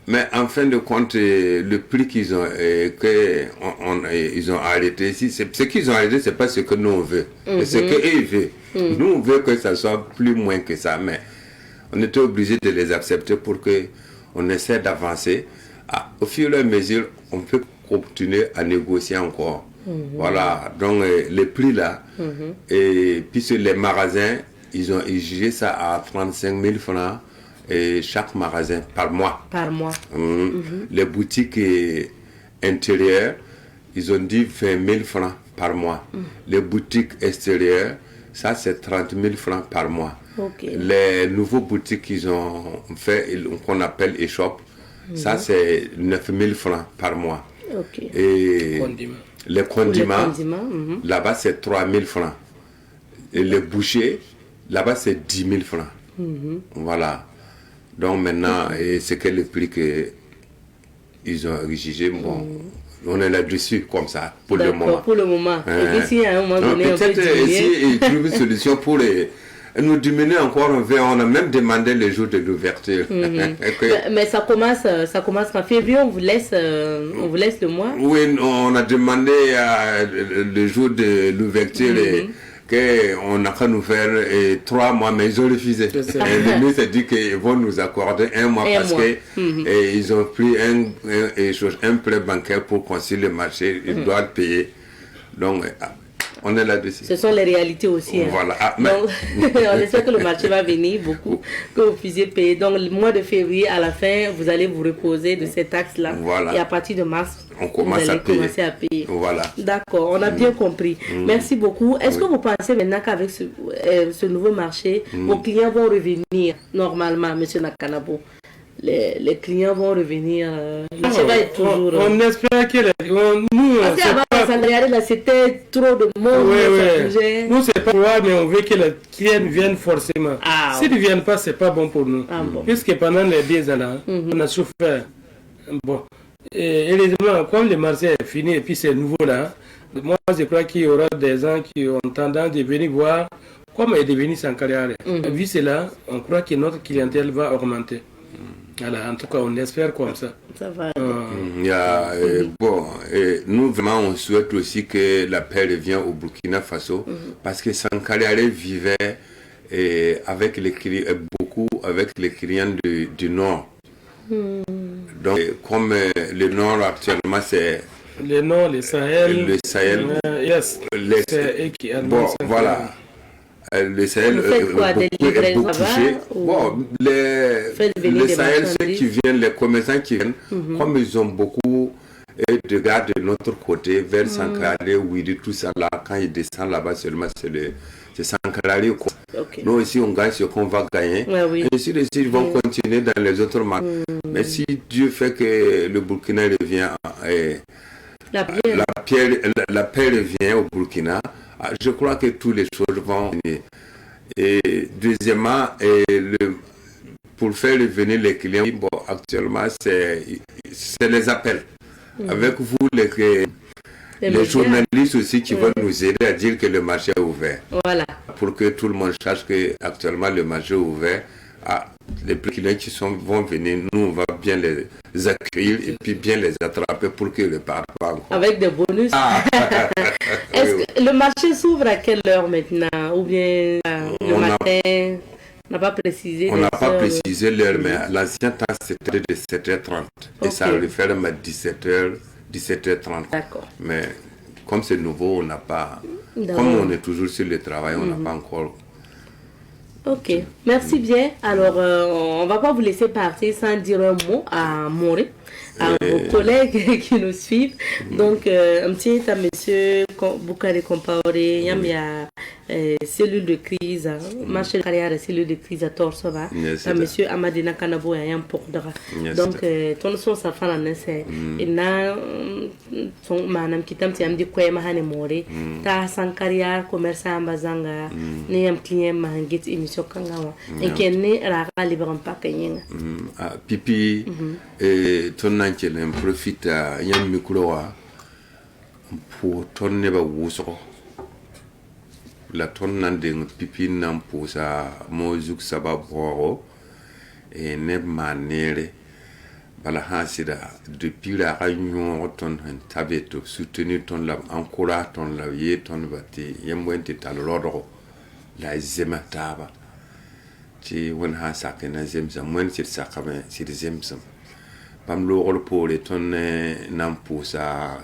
Mais en fin de compte, le prix qu'ils ont, ils ont arrêté ici, ce qu'ils ont arrêté, c'est pas ce que nous on veut. C'est ce qu'eux ils veulent. Nous, on veut que ça soit plus moins que ça, mais on était obligé de les accepter pour que on essaie d'avancer. Au fur et à mesure, on peut continuer à négocier encore. Voilà, donc les prix là, et puis sur les magasins, ils ont jugé ça à 35 000 francs et chaque magasin par mois. Par mois. Les boutiques intérieures, ils ont dit 20 000 francs par mois. Les boutiques extérieures, ça c'est 30 000 francs par mois. Les nouveaux boutiques qu'ils ont fait, qu'on appelle e-shop, ça c'est 9 000 francs par mois. Et les condiments, là-bas c'est 3 000 francs. Et les bouchers, là-bas c'est 10 000 francs. Voilà. Donc maintenant, c'est quel le prix qu'ils ont exigé, bon, on est là-dessus comme ça, pour le moment. Pour le moment. Et puis si à un moment donné, peut-être ici, ils trouvent une solution pour nous diminuer encore, on a même demandé le jour de l'ouverture. Mais ça commence en février, on vous laisse le mois? Oui, on a demandé le jour de l'ouverture qu'on a qu'à nous faire 3 mois, mais ils ont refusé. Et le ministre a dit qu'ils vont nous accorder 1 mois parce qu'ils ont pris un prêt bancaire pour construire le marché, ils doivent payer. Donc, on est là-dessus. Ce sont les réalités aussi. Voilà. Donc, on espère que le marché va venir beaucoup, que vous puissiez payer. Donc, le mois de février, à la fin, vous allez vous reposer de ces taxes-là. Voilà. Et à partir de mars, on commence à payer. Voilà. D'accord, on a bien compris. Merci beaucoup. Est-ce que vous pensez maintenant qu'avec ce nouveau marché, vos clients vont revenir normalement, M. Nakanabo? les clients vont revenir. Le marché va être toujours. On espère que nous. Parce qu'avant, là, c'était trop de monde. Oui. Nous, c'est pas voir, mais on veut que les clients viennent forcément. S'ils ne viennent pas, c'est pas bon pour nous. Bon. Puisque pendant les 2 ans, là, on a souffert. Bon. Et heureusement, comme le marché est fini et puis c'est nouveau là, moi je crois qu'il y aura des gens qui ont tendance de venir voir comment est devenu Sankara. Vu cela, on croit que notre clientèle va augmenter. Voilà, en tout cas, on espère comme ça. Ça va. Nous vraiment on souhaite aussi que la paix revienne au Burkina Faso parce que Sankara vivait avec beaucoup avec les clients du Nord. Donc, comme le Nord actuellement, c'est... Le Nord, le Sahel. Le Sahel. Yes. Voilà. Le Sahel est beaucoup touché. Bon, le Sahel, ceux qui viennent, les commerçants qui viennent, comme ils ont beaucoup de gars de notre côté, vers Sankara, Ouidi, tout ça là, quand ils descendent là-bas seulement, c'est Sankara. Okay. Nous ici on gagne ce qu'on va gagner. Et ainsi de suite, ils vont continuer dans les autres marchés. Mais si Dieu fait que le Burkina revient, la paix revient au Burkina, je crois que toutes les choses vont venir. Et deuxièmement, pour faire revenir les clients, bon, actuellement c'est les appels. Avec vous les journalistes aussi qui vont nous aider à dire que le marché est ouvert. Voilà. Pour que tout le monde sache que actuellement le marché est ouvert. Les clients qui vont venir, nous on va bien les accueillir et puis bien les attraper pour qu'ils ne partent pas encore. Avec des bonus. Est-ce que le marché s'ouvre à quelle heure maintenant? Ou bien le matin? On n'a pas précisé. On n'a pas précisé l'heure, mais l'ancien temps c'était de 7h30 et ça referme à 17h30. D'accord. Mais comme c'est nouveau, on n'a pas. Comme on est toujours sur le travail, on n'a pas encore. Ok, merci bien. Alors, on ne va pas vous laisser partir sans dire un mot à Moré, à vos collègues qui nous suivent. Donc, un petit à monsieur Boukari Compaoré, il y a cellule de crise, marché de carrière, cellule de crise à Torsova, monsieur Amadina Kanabo et un Pordra. Donc, ton son sa femme en essaie. Et là, son manam qui t'aime, tu dit quoi, mahane Moré, ta sans carrière, commerçant Bazanga, ni un client mahangit émission Kangawa, et qui est né rara libre en paquet. Pipi, ton nankel en profite à Yam Mikroa pour ton neba wusro. La tonne n'en pipi n'en pousse à Mozouk Sababoro et Neb Manere Balahasida depuis la réunion ton tabeto soutenu ton la encourage ton la vie ton bâti yemwente taloro la zemataba ti won ha sakena zemzam mon ci sakame ci zemzam bam lo rol pour les ton n'en pousse à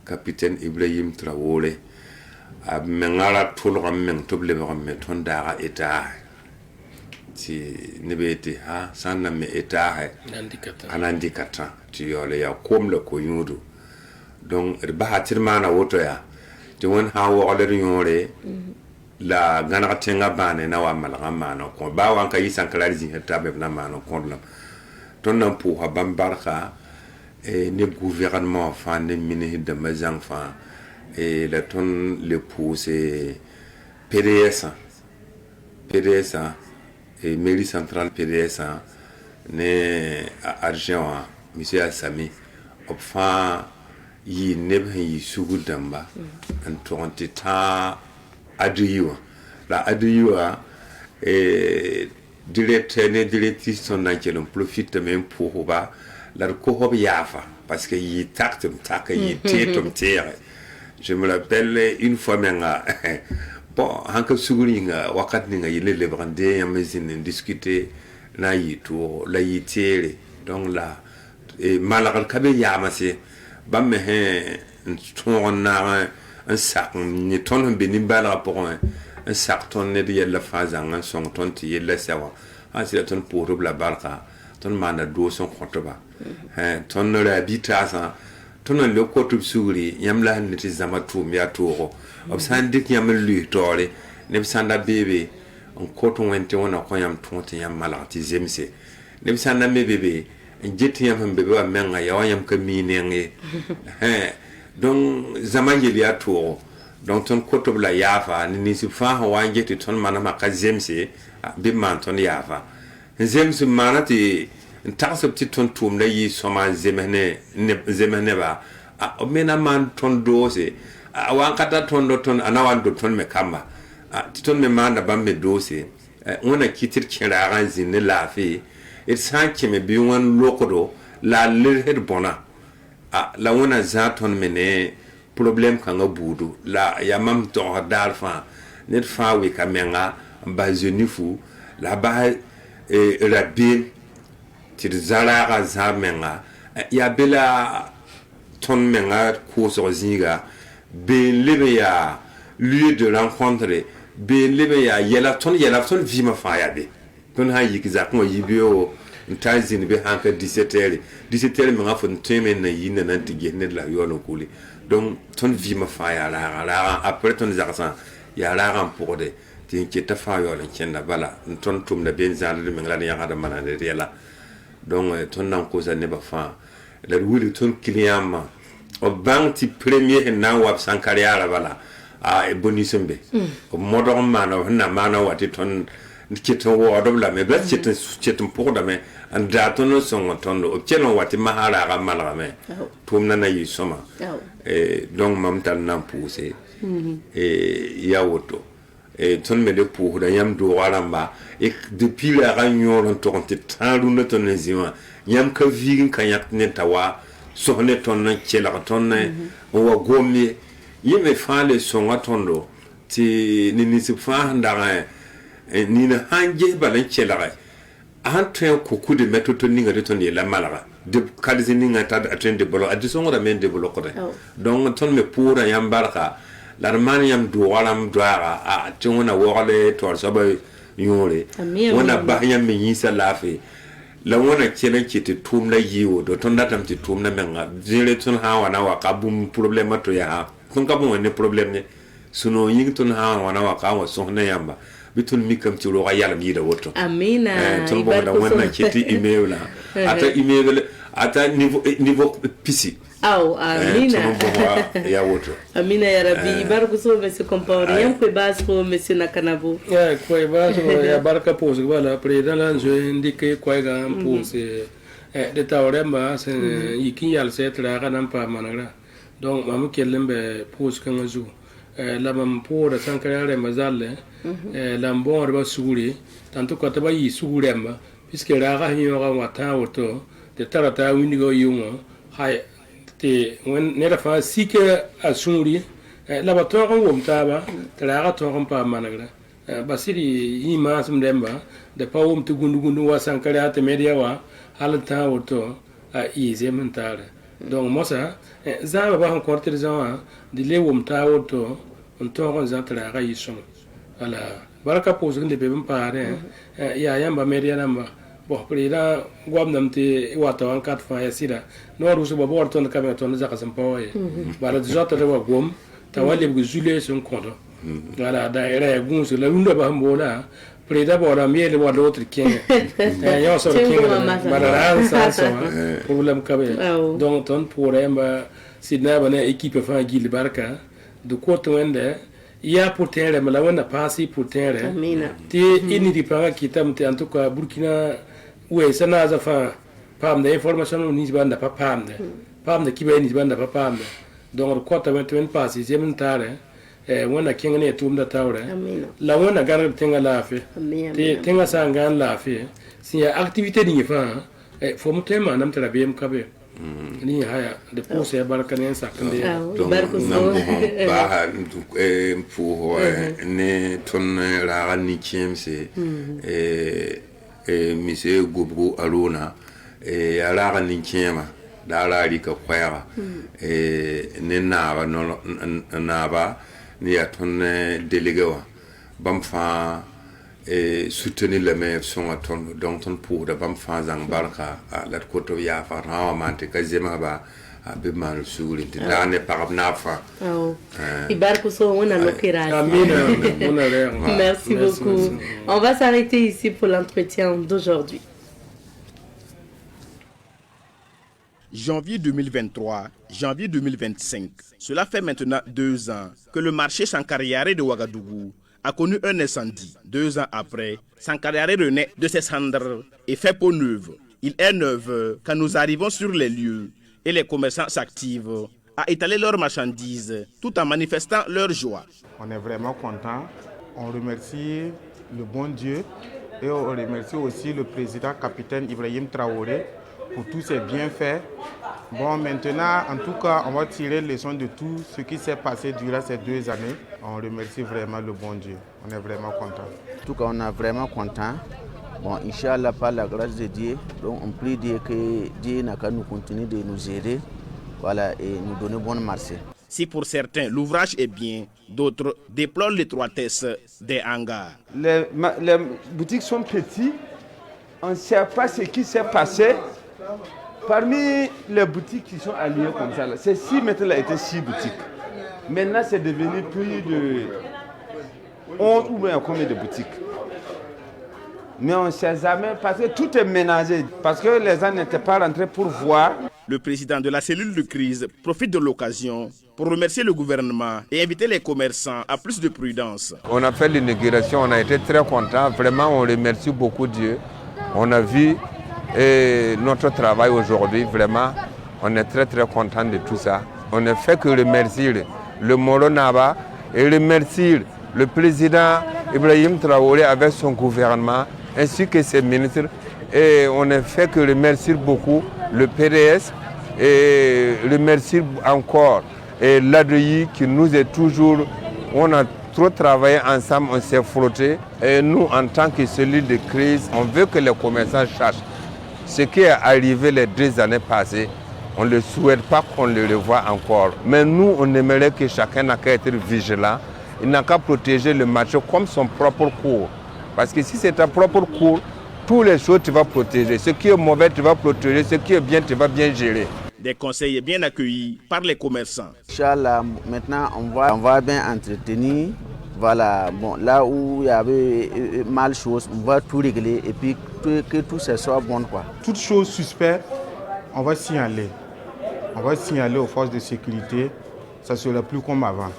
capitaine Ibrahim Traoré a mengala tolo meng toble me ton dara eta ti nebeti ha sanna me eta anandi kata ti yole ya kom le ko yudu donc ba hatir mana woto ya ti won ha wo oler yore la gana tenga bane na wa malga mana ko ba wan ka yisan kalarizi eta be na mana ko la ton na pour ha bambarka et ne gouvernement fa ne ministre de mes enfants et la tonne le pousse PDS et mairie centrale PDS ne argent monsieur Assami enfin il ne yi sugu damba en tourné ta adieu la adieu et directrice son nankelon profite même pour ba la ko yafa parce que yi taktum tak yi tetum tere. Je me rappelle une fois maintenant, bon, hanka suguringa wakatninga yile le brande yamezine discuter na yitu la yitere donc là et malakal kabe yamase bamme he ton na un sac ni ton benin bala pour un sac ton ne de la phase en son ton ti yella sawa ha c'est ton pour la barka ton mana do son khotoba ton la bitasa ton le kotu suguri yamla niti zamatu ya toro obsandik yam lu tore ne sanda bebe on kotu wente wona ko yam tonte yam malati zemse ne bi san na me bebe njeti yam han bebe wa menga ya wayam ka mi nenge donc zaman yeli ya to donc ton koto bla yafa ni si fa ha wanjeti ton mana maka zemse bi man ton yafa zemse mana ti ntaxo ti ton tum la yi soma zemene ba o mena man ton dose wan kata ton do ton ana wan do ton me kamba ti ton me manda bambe dose wona kitir kira ran zin la fi it san me bi won lokodo la le het bona la wona za ton mene problème kan budu la ya mam to darfa net fa wi kamenga ba jenifu la ba rabin ti zala ga zamenga ya bela ton menga ko so zinga be lebe ya lieu de rencontre be lebe ya yela ton vima fa ya be ton ha yi kiza ko yibio ntazin be hanka 17h menga fon teme na yina nan tige ne la yono kuli donc ton vima fa ya la après ton zakasa ya la ram pour de tin ki ta fa yo len kenda bala ton tum na ben zan de menga ya hada mana de yela donc ton nan ko za ne ba fa la wuli ton client ma o banti premier na wab sankari ala bala e bonisumbe o modon mana na mana wati ton kiton wo do la me ba kiton pour da me anda ton son ton o kenon wati mahara ga mala me tum na yi soma donc mam tan nan pousser ya woto ton me de pour da yam do walamba et depuis la réunion on tourne tanru na ton zima yam ka vigin kanyak ne tawa sohne ton na chela ton na wa gomi yime fale songa tondo ti ni se fa ndara ni na hanje balan chela an tren ko coup de méthode ni ngari ton la malaga de kalzi ni ngata atren de bolo adi songa da men de bolo ko donc ton me pour yam barka l'armaniam do walam doara a tona wole to so ba yore wona ba yam mi yisa lafi la wona kene kiti tum la yiwo do ton datam ti tum na menga jere ton ha wana wa kabum problème to ya ton kabum ne problème ne suno ying ton ha wana wa ka wa sohna yamba bitun mikam ti ro yalla mi da woto amina ton bo da wona kiti email la ata email ata niveau pisi amina ya woto amina ya rabbi barku so monsieur Compaoré yam ko bas ko monsieur Nakanabo ko bas ya barka pose wala président la je indique ko ga pose de tawremba se yikin yal se tra ga nan pa manara donc mam kellembe pose kan azu la mam pour sankare mazalle la mbon ba suguri tanto ko ta ba yi suguremba puisque la ga hiyo ga wata woto de tarata windigo yungo hay te wen ne da fa sike asuri la ba to ron wom taba tra ga to ron pa managra basiri ima sum demba de pa wom tu gundu wa sankare ate media wa halta woto ize mentale donc mosa za ba han korte za de le wom ta woto on to ron za tra ga yisum ala baraka pose de be pare ya yamba media namba bo prida gwamnam te wato an kat fa ya sida no rusu bo borton ka be ton za ka sampo e bara jota de wa gom ta wale bu zule son kondo ala da era gunsu la lunda ba mbola prida bo la miele wa l'autre ken ya so ken bara ran sa so problem ka be donc ton pour emba sidna bana équipe fa gil barka de côté wende ya pour terre mais la wona passi pour terre ti ini di pa kitam te en tout cas Burkina ouais ça n'a pas fait pam de information ni banda pa pam de kibe ni banda pa pam donc ko ta men passi zemen tare wona kengene tum da tawre la wona gar tenga la fe te tenga sangan la fe si activité ni fa faut mo tema nam tara bem kabe ni haya de pose barkanen sakande barko so ba pour ne ton la ni chemse monsieur Gobro Arona ala ni chema dala ri ka kwaya ne na ba no na ba ni aton délégué wa bam fa soutenir les meilleurs son aton donc ton pour de bam fa zang barka la koto ya fa rawa mante ka zema ba be mal suri da ne par na fa ibarko so wona lokira amina merci beaucoup on va s'arrêter ici pour l'entretien d'aujourd'hui. janvier 2023, janvier 2025. Cela fait maintenant 2 ans que le marché Sankara de Ouagadougou a connu un incendie. 2 ans après, Sankara renaît de ses cendres et fait peau neuve. Il est 9 quand nous arrivons sur les lieux et les commerçants s'activent à étaler leurs marchandises tout en manifestant leur joie. On est vraiment content. On remercie le bon Dieu et on remercie aussi le président capitaine Ibrahim Traoré pour tous ses bienfaits. Bon, maintenant, en tout cas, on va tirer leçon de tout ce qui s'est passé durant ces 2 années. On remercie vraiment le bon Dieu. On est vraiment content. En tout cas, on est vraiment content. Bon, Inch'Allah, par la grâce de Dieu, donc on prie Dieu que Dieu n'a qu'à nous continuer de nous aider, voilà, et nous donner bon marché. Si pour certains l'ouvrage est bien, d'autres déplorent l'étroitesse des hangars. Les boutiques sont petites, on ne sait pas ce qui s'est passé. Parmi les boutiques qui sont alliées comme ça, ces 6 mètres-là étaient 6 boutiques. Maintenant, c'est devenu plus de 11 ou bien combien de boutiques. Mais on ne sait jamais parce que tout est ménagé, parce que les gens n'étaient pas rentrés pour voir. Le président de la cellule de crise profite de l'occasion pour remercier le gouvernement et inviter les commerçants à plus de prudence. On a fait l'inauguration, on a été très contents. Vraiment, on remercie beaucoup Dieu. On a vu notre travail aujourd'hui. Vraiment, on est très très contents de tout ça. On ne fait que remercier le Moro Naba et remercier le président Ibrahim Traoré avec son gouvernement ainsi que ses ministres. Et on ne fait que remercier beaucoup le PDS et remercier encore l'ADI qui nous est toujours, on a trop travaillé ensemble, on s'est frotté. Et nous, en tant que cellule de crise, on veut que les commerçants sachent ce qui est arrivé les 2 années passées. On ne souhaite pas qu'on le revoie encore. Mais nous, on aimerait que chacun n'a qu'à être vigilant. Il n'a qu'à protéger le marché comme son propre cours. Parce que si c'est ta propre cours, toutes les choses tu vas protéger. Ce qui est mauvais, tu vas protéger. Ce qui est bien, tu vas bien gérer. Des conseils bien accueillis par les commerçants. Inch'Allah, maintenant, on va bien entretenir. Voilà, bon, là où il y avait mal chose, on va tout régler et puis que tout ça soit bon, quoi. Toutes choses suspectes, on va signaler. On va signaler aux forces de sécurité. Ça ne sera plus comme avant.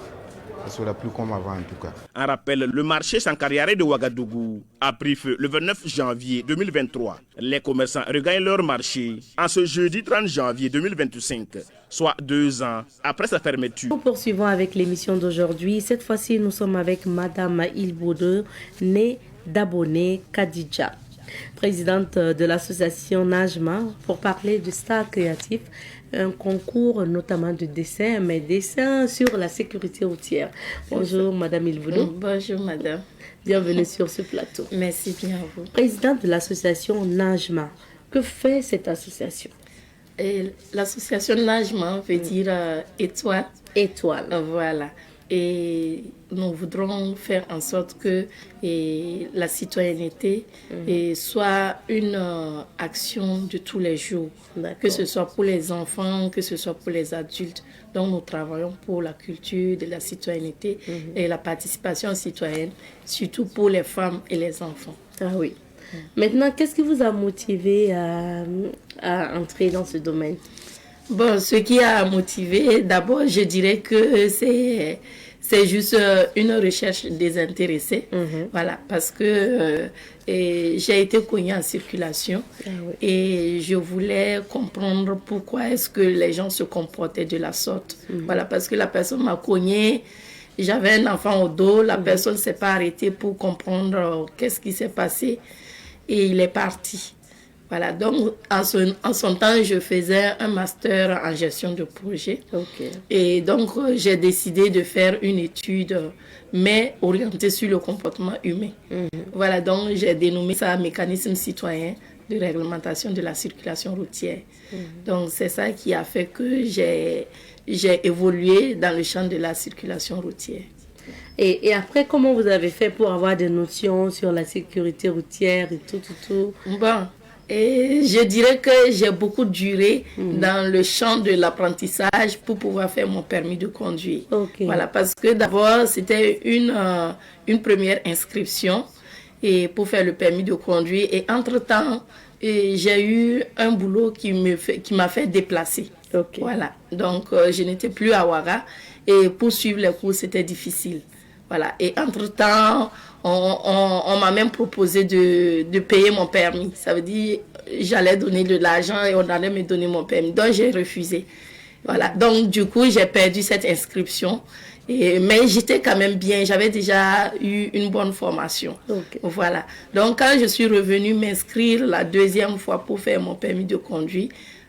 Ça sera plus comme avant en tout cas. En rappel, le marché Sankara de Ouagadougou a pris feu le 29 janvier 2023. Les commerçants regagnent leur marché en ce jeudi 30 janvier 2025, soit 2 ans après sa fermeture. Nous poursuivons avec l'émission d'aujourd'hui. Cette fois-ci, nous sommes avec Madame Ilbode, née d'Abonné Kadidja, présidente de l'association Najma, pour parler du Star Créatif, un concours notamment de dessin, mais dessin sur la sécurité routière. Bonjour Madame Ilbode. Bonjour Madame. Bienvenue sur ce plateau. Merci bien à vous. Présidente de l'association Najma, que fait cette association? L'association Najma veut dire étoile. Étoile. Voilà. Et nous voudrons faire en sorte que la citoyenneté soit une action de tous les jours, que ce soit pour les enfants, que ce soit pour les adultes. Donc nous travaillons pour la culture de la citoyenneté et la participation citoyenne, surtout pour les femmes et les enfants. Ah oui. Maintenant, qu'est-ce qui vous a motivé à entrer dans ce domaine? Bon, ce qui a motivé, d'abord, je dirais que c'est juste une recherche désintéressée. Voilà, parce que j'ai été connue en circulation et je voulais comprendre pourquoi est-ce que les gens se comportaient de la sorte. Voilà, parce que la personne m'a cognée, j'avais un enfant au dos, la personne ne s'est pas arrêtée pour comprendre qu'est-ce qui s'est passé et il est parti. Voilà, donc en son temps, je faisais un master en gestion de projet. Et donc, j'ai décidé de faire une étude, mais orientée sur le comportement humain. Voilà, donc j'ai dénommé ça mécanisme citoyen de réglementation de la circulation routière. Donc, c'est ça qui a fait que j'ai évolué dans le champ de la circulation routière. Et après, comment vous avez fait pour avoir des notions sur la sécurité routière et tout? Bon. Et je dirais que j'ai beaucoup duré dans le champ de l'apprentissage pour pouvoir faire mon permis de conduire. Voilà, parce que d'abord, c'était une première inscription et pour faire le permis de conduire. Et entre-temps, et j'ai eu un boulot qui m'a fait déplacer. Voilà. Donc, je n'étais plus à Ouaga et pour suivre les cours, c'était difficile. Voilà. Et entre-temps, on m'a même proposé de payer mon permis. Ça veut dire, j'allais donner de l'argent et on allait me donner mon permis. Donc, j'ai refusé. Voilà. Donc, du coup, j'ai perdu cette inscription. Mais j'étais quand même bien. J'avais déjà eu une bonne formation. Voilà. Donc, quand je suis revenue m'inscrire la deuxième fois pour faire mon permis de conduire,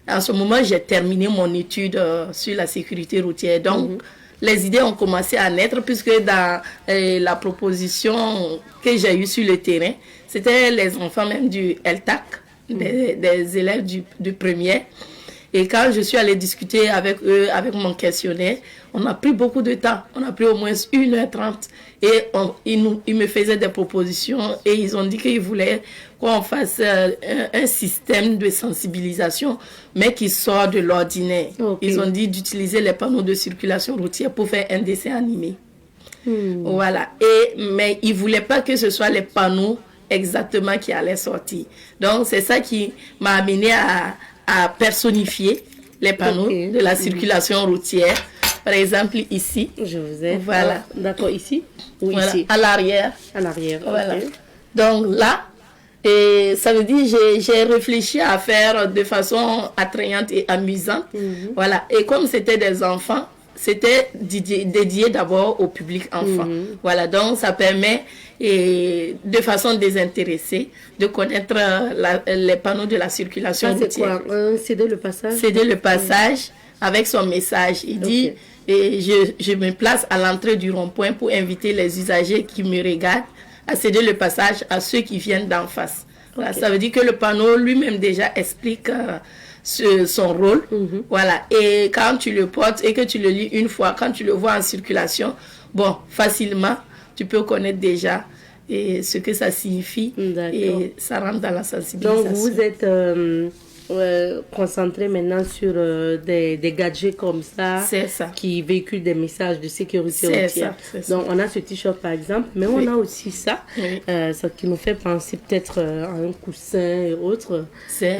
en ce moment, j'ai terminé mon étude sur la sécurité routière. Donc, les idées ont commencé à naître puisque dans la proposition que j'ai eue sur le terrain, c'était les enfants même du LTAC, des élèves du premier. Et quand je suis allée discuter avec eux, avec mon questionnaire, on a pris beaucoup de temps. On a pris au moins 1h30. Et ils me faisaient des propositions et ils ont dit qu'ils voulaient qu'on fasse un système de sensibilisation, mais qui sort de l'ordinaire. Ils ont dit d'utiliser les panneaux de circulation routière pour faire un dessin animé. Voilà. Mais ils ne voulaient pas que ce soit les panneaux exactement qui allaient sortir. Donc, c'est ça qui m'a amené à personnifier les panneaux de la circulation routière. Par exemple, ici. Je vous ai. Voilà. D'accord, ici ou voilà. Ici À l'arrière. À l'arrière, voilà. Donc là, et ça veut dire j'ai réfléchi à faire de façon attrayante et amusante. Voilà. Et comme c'était des enfants, c'était dédié d'abord au public enfant. Voilà. Donc, ça permet, de façon désintéressée, de connaître les panneaux de la circulation routière. C'est quoi? Céder le passage? Céder le passage avec son message. Il dit, et je me place à l'entrée du rond-point pour inviter les usagers qui me regardent à céder le passage à ceux qui viennent d'en face. Voilà, ça veut dire que le panneau lui-même déjà explique son rôle. Voilà. Et quand tu le portes et que tu le lis une fois, quand tu le vois en circulation, bon, facilement, tu peux connaître déjà ce que ça signifie et ça rentre dans la sensibilisation. Donc, vous êtes concentré maintenant sur des gadgets comme ça, qui véhiculent des messages de sécurité routière. Donc, on a ce t-shirt par exemple, mais on a aussi ça, ça qui nous fait penser peut-être à un coussin et autres. C'est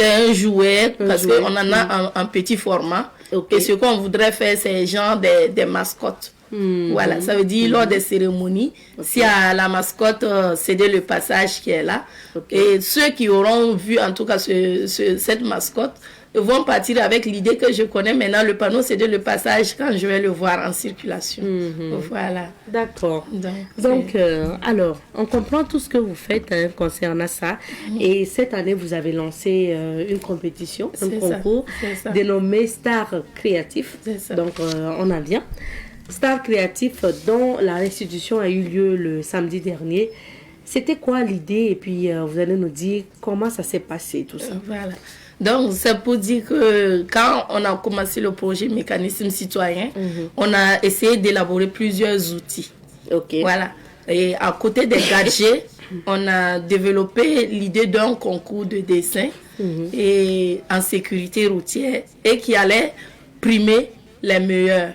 un jouet, parce qu'on en a en petit format. Et ce qu'on voudrait faire, c'est genre des mascottes. Voilà, ça veut dire lors des cérémonies, si à la mascotte céder le passage qui est là, et ceux qui auront vu en tout cas cette mascotte vont partir avec l'idée que je connais maintenant le panneau céder le passage quand je vais le voir en circulation. Voilà. D'accord. Donc, alors, on comprend tout ce que vous faites concernant ça. Et cette année, vous avez lancé une compétition, un concours dénommé Star Créatif. Donc, on en vient. Star Créatif, dont la restitution a eu lieu le samedi dernier. C'était quoi l'idée? Et puis, vous allez nous dire comment ça s'est passé, tout ça. Voilà. Donc, c'est pour dire que quand on a commencé le projet Mécanisme Citoyen, on a essayé d'élaborer plusieurs outils. Voilà. Et à côté des gadgets, on a développé l'idée d'un concours de dessin et en sécurité routière et qui allait primer les meilleurs.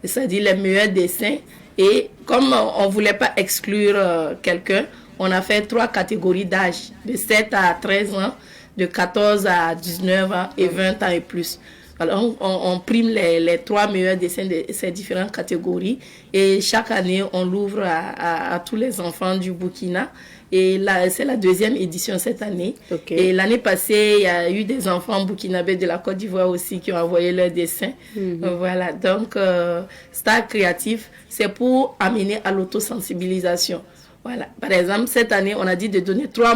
C'est-à-dire les meilleurs dessins. Et comme on ne voulait pas exclure quelqu'un, on a fait 3 catégories d'âge, de 7 à 13 ans, de 14 à 19 ans et 20 ans et plus. Alors, on prime les 3 meilleurs dessins de ces différentes catégories. Et chaque année, on l'ouvre à tous les enfants du Burkina. Et là, c'est la 2e édition cette année. Et l'année passée, il y a eu des enfants burkinabés de la Côte d'Ivoire aussi qui ont envoyé leurs dessins. Voilà. Donc, Star Créatif, c'est pour amener à l'autosensibilisation. Voilà. Par exemple, cette année, on a dit de donner 3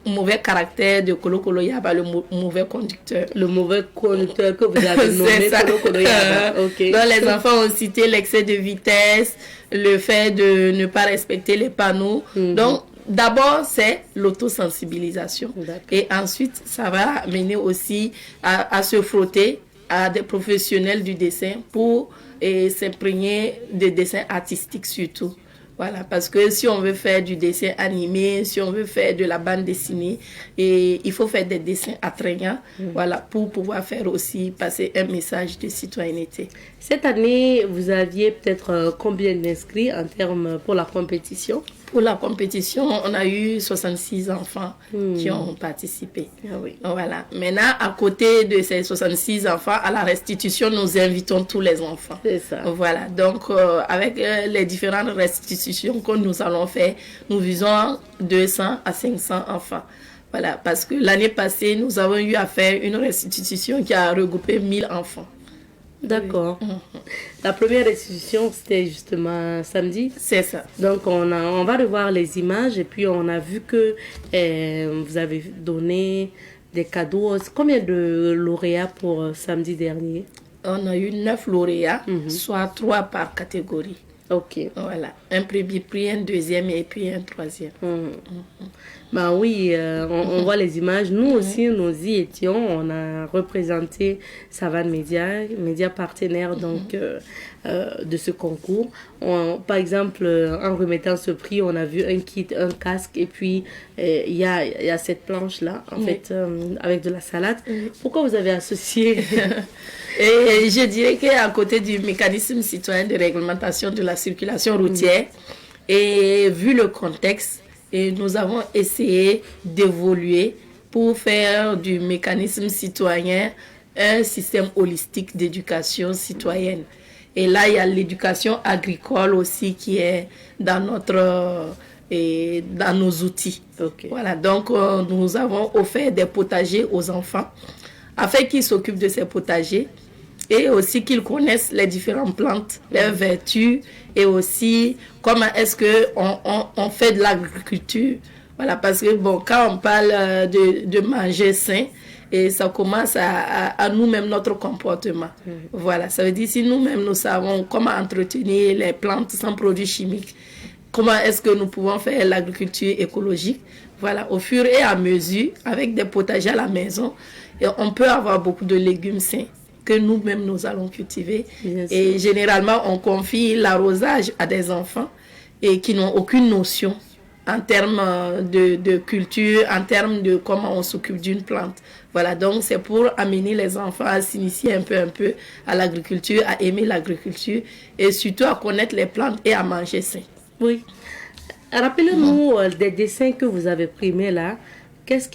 mauvais caractères de Kolo Kolo Yaba, le mauvais conducteur. Le mauvais conducteur que vous avez nommé Kolo Kolo Yaba. Donc, les enfants ont cité l'excès de vitesse, le fait de ne pas respecter les panneaux. Donc, d'abord, c'est l'autosensibilisation. Et ensuite, ça va amener aussi à se frotter à des professionnels du dessin pour s'imprégner des dessins artistiques surtout. Voilà, parce que si on veut faire du dessin animé, si on veut faire de la bande dessinée, il faut faire des dessins attrayants, voilà, pour pouvoir faire aussi passer un message de citoyenneté. Cette année, vous aviez peut-être combien d'inscrits en termes pour la compétition? Pour la compétition, on a eu 66 enfants qui ont participé. Ah oui. Voilà. Maintenant, à côté de ces 66 enfants, à la restitution, nous invitons tous les enfants. C'est ça. Voilà. Donc, avec les différentes restitutions que nous allons faire, nous visons 200 à 500 enfants. Voilà. Parce que l'année passée, nous avons eu à faire une restitution qui a regroupé 1000 enfants. D'accord. La première restitution, c'était justement samedi. C'est ça. Donc, on va revoir les images et puis on a vu que vous avez donné des cadeaux. Combien de lauréats pour samedi dernier? On a eu 9 lauréats, soit 3 par catégorie. Ok. Voilà. Un premier prix, un deuxième et puis un troisième. Ben oui, on voit les images. Nous aussi, nous y étions. On a représenté Savane média partenaire donc, de ce concours. Par exemple, en remettant ce prix, on a vu un kit, un casque et puis il y a cette planche-là, en fait, avec de la salade. Pourquoi vous avez associé Et je dirais qu'à côté du mécanisme citoyen de réglementation de la circulation routière, et vu le contexte, et nous avons essayé d'évoluer pour faire du mécanisme citoyen un système holistique d'éducation citoyenne. Et là, il y a l'éducation agricole aussi qui est dans dans nos outils. Okay. Voilà, donc nous avons offert des potagers aux enfants afin qu'ils s'occupent de ces potagers et aussi qu'ils connaissent les différentes plantes, leurs vertus et aussi comment est-ce qu'on fait de l'agriculture. Voilà, parce que bon, quand on parle de manger sain, et ça commence à nous-mêmes notre comportement. Voilà, ça veut dire si nous-mêmes nous savons comment entretenir les plantes sans produits chimiques, comment est-ce que nous pouvons faire l'agriculture écologique. Voilà, au fur et à mesure, avec des potagers à la maison, et on peut avoir beaucoup de légumes sains que nous-mêmes nous allons cultiver. Et généralement, on confie l'arrosage à des enfants et qui n'ont aucune notion en termes de culture, en termes de comment on s'occupe d'une plante. Voilà, donc c'est pour amener les enfants à s'initier un peu à l'agriculture, à aimer l'agriculture et surtout à connaître les plantes et à manger sain. Oui. Rappelez-nous des dessins que vous avez primés là. Qu'est-ce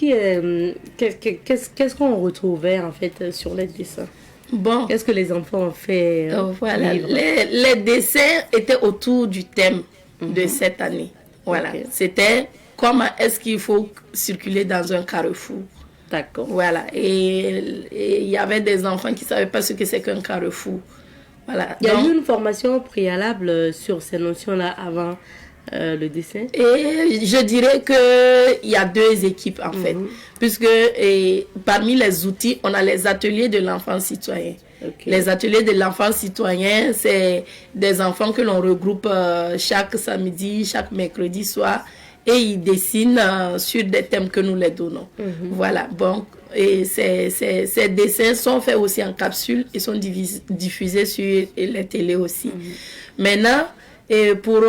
qu'on retrouvait en fait sur les dessins? Bon. Qu'est-ce que les enfants ont fait voilà. Les dessins étaient autour du thème de cette année. Voilà. Okay. C'était comment est-ce qu'il faut circuler dans un carrefour. D'accord. Voilà. Et il y avait des enfants qui ne savaient pas ce que c'est qu'un carrefour. Voilà. Il y a eu une formation préalable sur ces notions-là avant le dessin? Et je dirais qu'il y a deux équipes en fait. Puisque parmi les outils, on a les ateliers de l'enfant citoyen. Okay. Les ateliers de l'enfant citoyen, c'est des enfants que l'on regroupe chaque samedi, chaque mercredi soir. Et ils dessinent sur des thèmes que nous les donnons. Voilà, donc, et ces dessins sont faits aussi en capsule et sont diffusés sur les télés aussi. Maintenant, et pour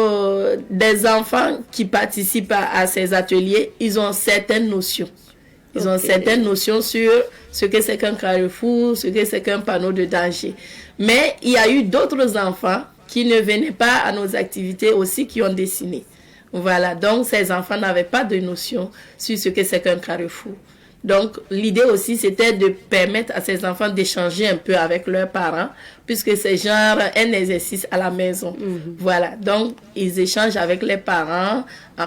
des enfants qui participent à ces ateliers, ils ont certaines notions. Ils ont certaines notions sur ce que c'est qu'un carrefour, ce que c'est qu'un panneau de danger. Mais il y a eu d'autres enfants qui ne venaient pas à nos activités aussi qui ont dessiné. Voilà, donc ces enfants n'avaient pas de notion sur ce que c'est qu'un carrefour. Donc l'idée aussi c'était de permettre à ces enfants d'échanger un peu avec leurs parents, puisque c'est genre un exercice à la maison. Voilà, donc ils échangent avec les parents.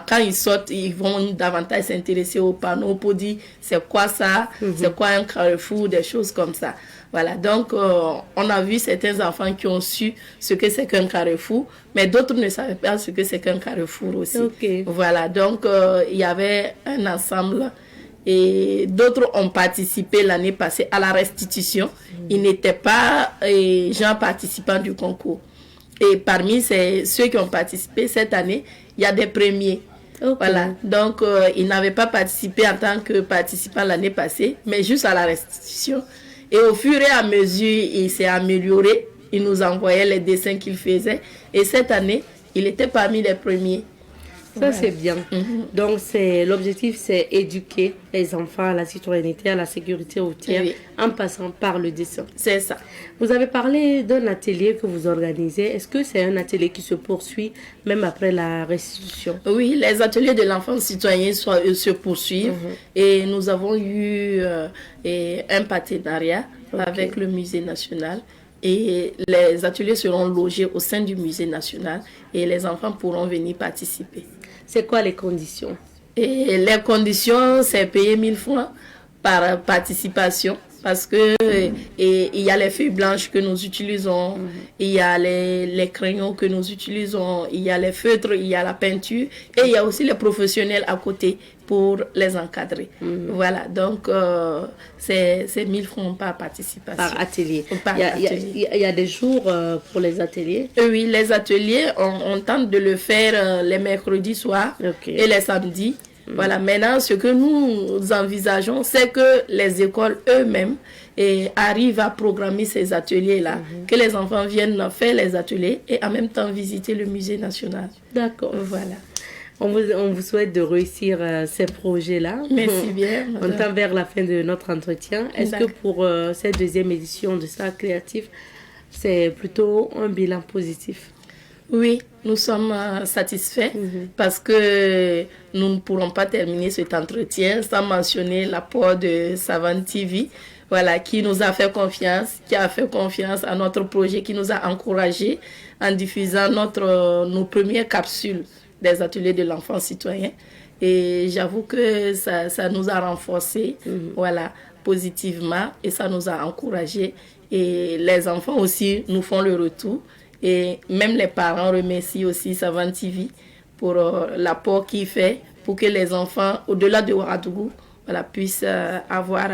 Quand ils sortent, ils vont davantage s'intéresser aux panneaux pour dire c'est quoi ça, c'est quoi un carrefour, des choses comme ça. Voilà, donc on a vu certains enfants qui ont su ce que c'est qu'un carrefour, mais d'autres ne savaient pas ce que c'est qu'un carrefour aussi. Voilà, donc il y avait un ensemble et d'autres ont participé l'année passée à la restitution. Ils n'étaient pas gens participants du concours. Et parmi ceux qui ont participé cette année, il y a des premiers. Voilà, donc ils n'avaient pas participé en tant que participants l'année passée, mais juste à la restitution. Et au fur et à mesure, il s'est amélioré. Il nous envoyait les dessins qu'il faisait. Et cette année, il était parmi les premiers. Ça, c'est bien. Donc, l'objectif, c'est éduquer les enfants à la citoyenneté, à la sécurité routière, en passant par le dessin. C'est ça. Vous avez parlé d'un atelier que vous organisez. Est-ce que c'est un atelier qui se poursuit même après la restitution? Oui, les ateliers de l'enfant citoyen se poursuivent. Et nous avons eu un partenariat avec le Musée national. Et les ateliers seront logés au sein du Musée national et les enfants pourront venir participer. C'est quoi les conditions? Et les conditions, c'est payer 1000 francs par participation. Parce que il y a les feuilles blanches que nous utilisons, il y a les crayons que nous utilisons, il y a les feutres, il y a la peinture et il y a aussi les professionnels à côté pour les encadrer. Voilà, donc c'est 1000 francs par participation. Par atelier. Il y a des jours pour les ateliers? Oui, les ateliers, on tente de le faire les mercredis soirs et les samedis. Voilà, maintenant, ce que nous envisageons, c'est que les écoles eux-mêmes arrivent à programmer ces ateliers-là, que les enfants viennent faire les ateliers et en même temps visiter le musée national. D'accord. Voilà. On vous souhaite de réussir ces projets-là. Merci bien. On tend vers la fin de notre entretien. Est-ce que pour cette deuxième édition de Sac Créatif, c'est plutôt un bilan positif? Oui, nous sommes satisfaits parce que nous ne pourrons pas terminer cet entretien sans mentionner l'apport de Savane TV, voilà, qui nous a fait confiance, qui a fait confiance à notre projet, qui nous a encouragés en diffusant nos premières capsules des ateliers de l'enfant citoyen. Et j'avoue que ça nous a renforcés, voilà, positivement, et ça nous a encouragés. Et les enfants aussi nous font le retour. Et même les parents remercient aussi Savane TV pour l'apport qu'il fait pour que les enfants, au-delà de Ouagadougou, puissent avoir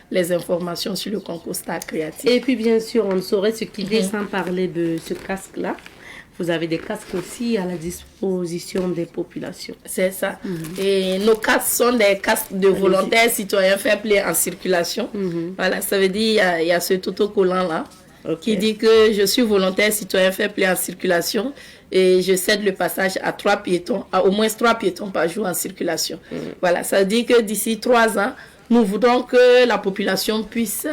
les informations sur le concours Star Créatif. Et puis bien sûr, on ne saurait se quitter sans parler de ce casque-là. Vous avez des casques aussi à la disposition des populations. C'est ça. Et nos casques sont des casques de volontaires citoyens fair play en circulation. Voilà, ça veut dire il y a ce autocollant-là. Qui dit que je suis volontaire citoyen fair play en circulation et je cède le passage à au moins 3 piétons par jour en circulation. Voilà, ça veut dire que d'ici 3 ans, nous voudrons que la population puisse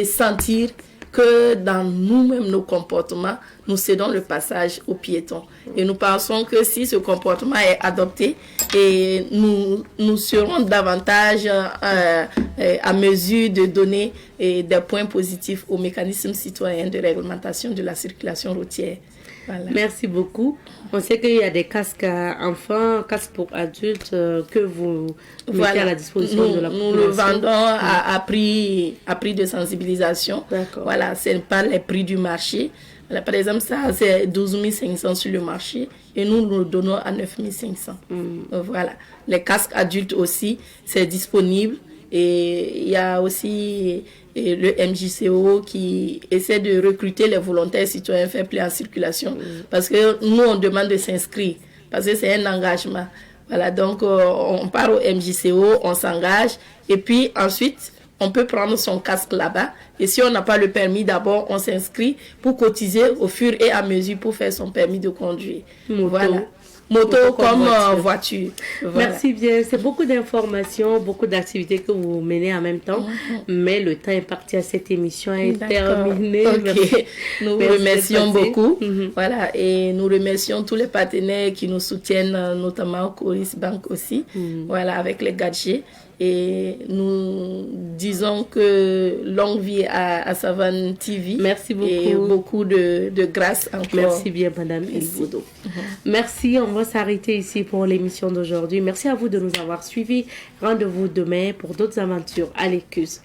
sentir que dans nous-mêmes, nos comportements, nous cédons le passage aux piétons. Et nous pensons que si ce comportement est adopté, et nous serons davantage à mesure de donner des points positifs au mécanisme citoyen de réglementation de la circulation routière. Voilà. Merci beaucoup. On sait qu'il y a des casques enfants, casques pour adultes que vous mettez à la disposition de la population. Nous le vendons à prix de sensibilisation. Voilà, ce n'est pas les prix du marché. Voilà, par exemple, ça, c'est 12 500 sur le marché et nous le donnons à 9 500. Voilà. Les casques adultes aussi, c'est disponible. Et il y a aussi le MJCO qui essaie de recruter les volontaires citoyens fair play en circulation. Parce que nous, on demande de s'inscrire. Parce que c'est un engagement. Voilà, donc on part au MJCO, on s'engage. Et puis ensuite, on peut prendre son casque là-bas. Et si on n'a pas le permis, d'abord, on s'inscrit pour cotiser au fur et à mesure pour faire son permis de conduire. Voilà. Moto comme voiture. Voilà. Merci bien. C'est beaucoup d'informations, beaucoup d'activités que vous menez en même temps. Mais le temps imparti à cette émission est terminé. Nous vous remercions beaucoup. Voilà. Et nous remercions tous les partenaires qui nous soutiennent, notamment Coris Bank aussi. Voilà, avec les gadgets. Et nous disons que longue vie à Savane TV. Merci beaucoup. Et beaucoup de grâce encore. Merci bien, Madame Ilbodo. Merci, on va s'arrêter ici pour l'émission d'aujourd'hui. Merci à vous de nous avoir suivis. Rendez-vous demain pour d'autres aventures à l'ECUS.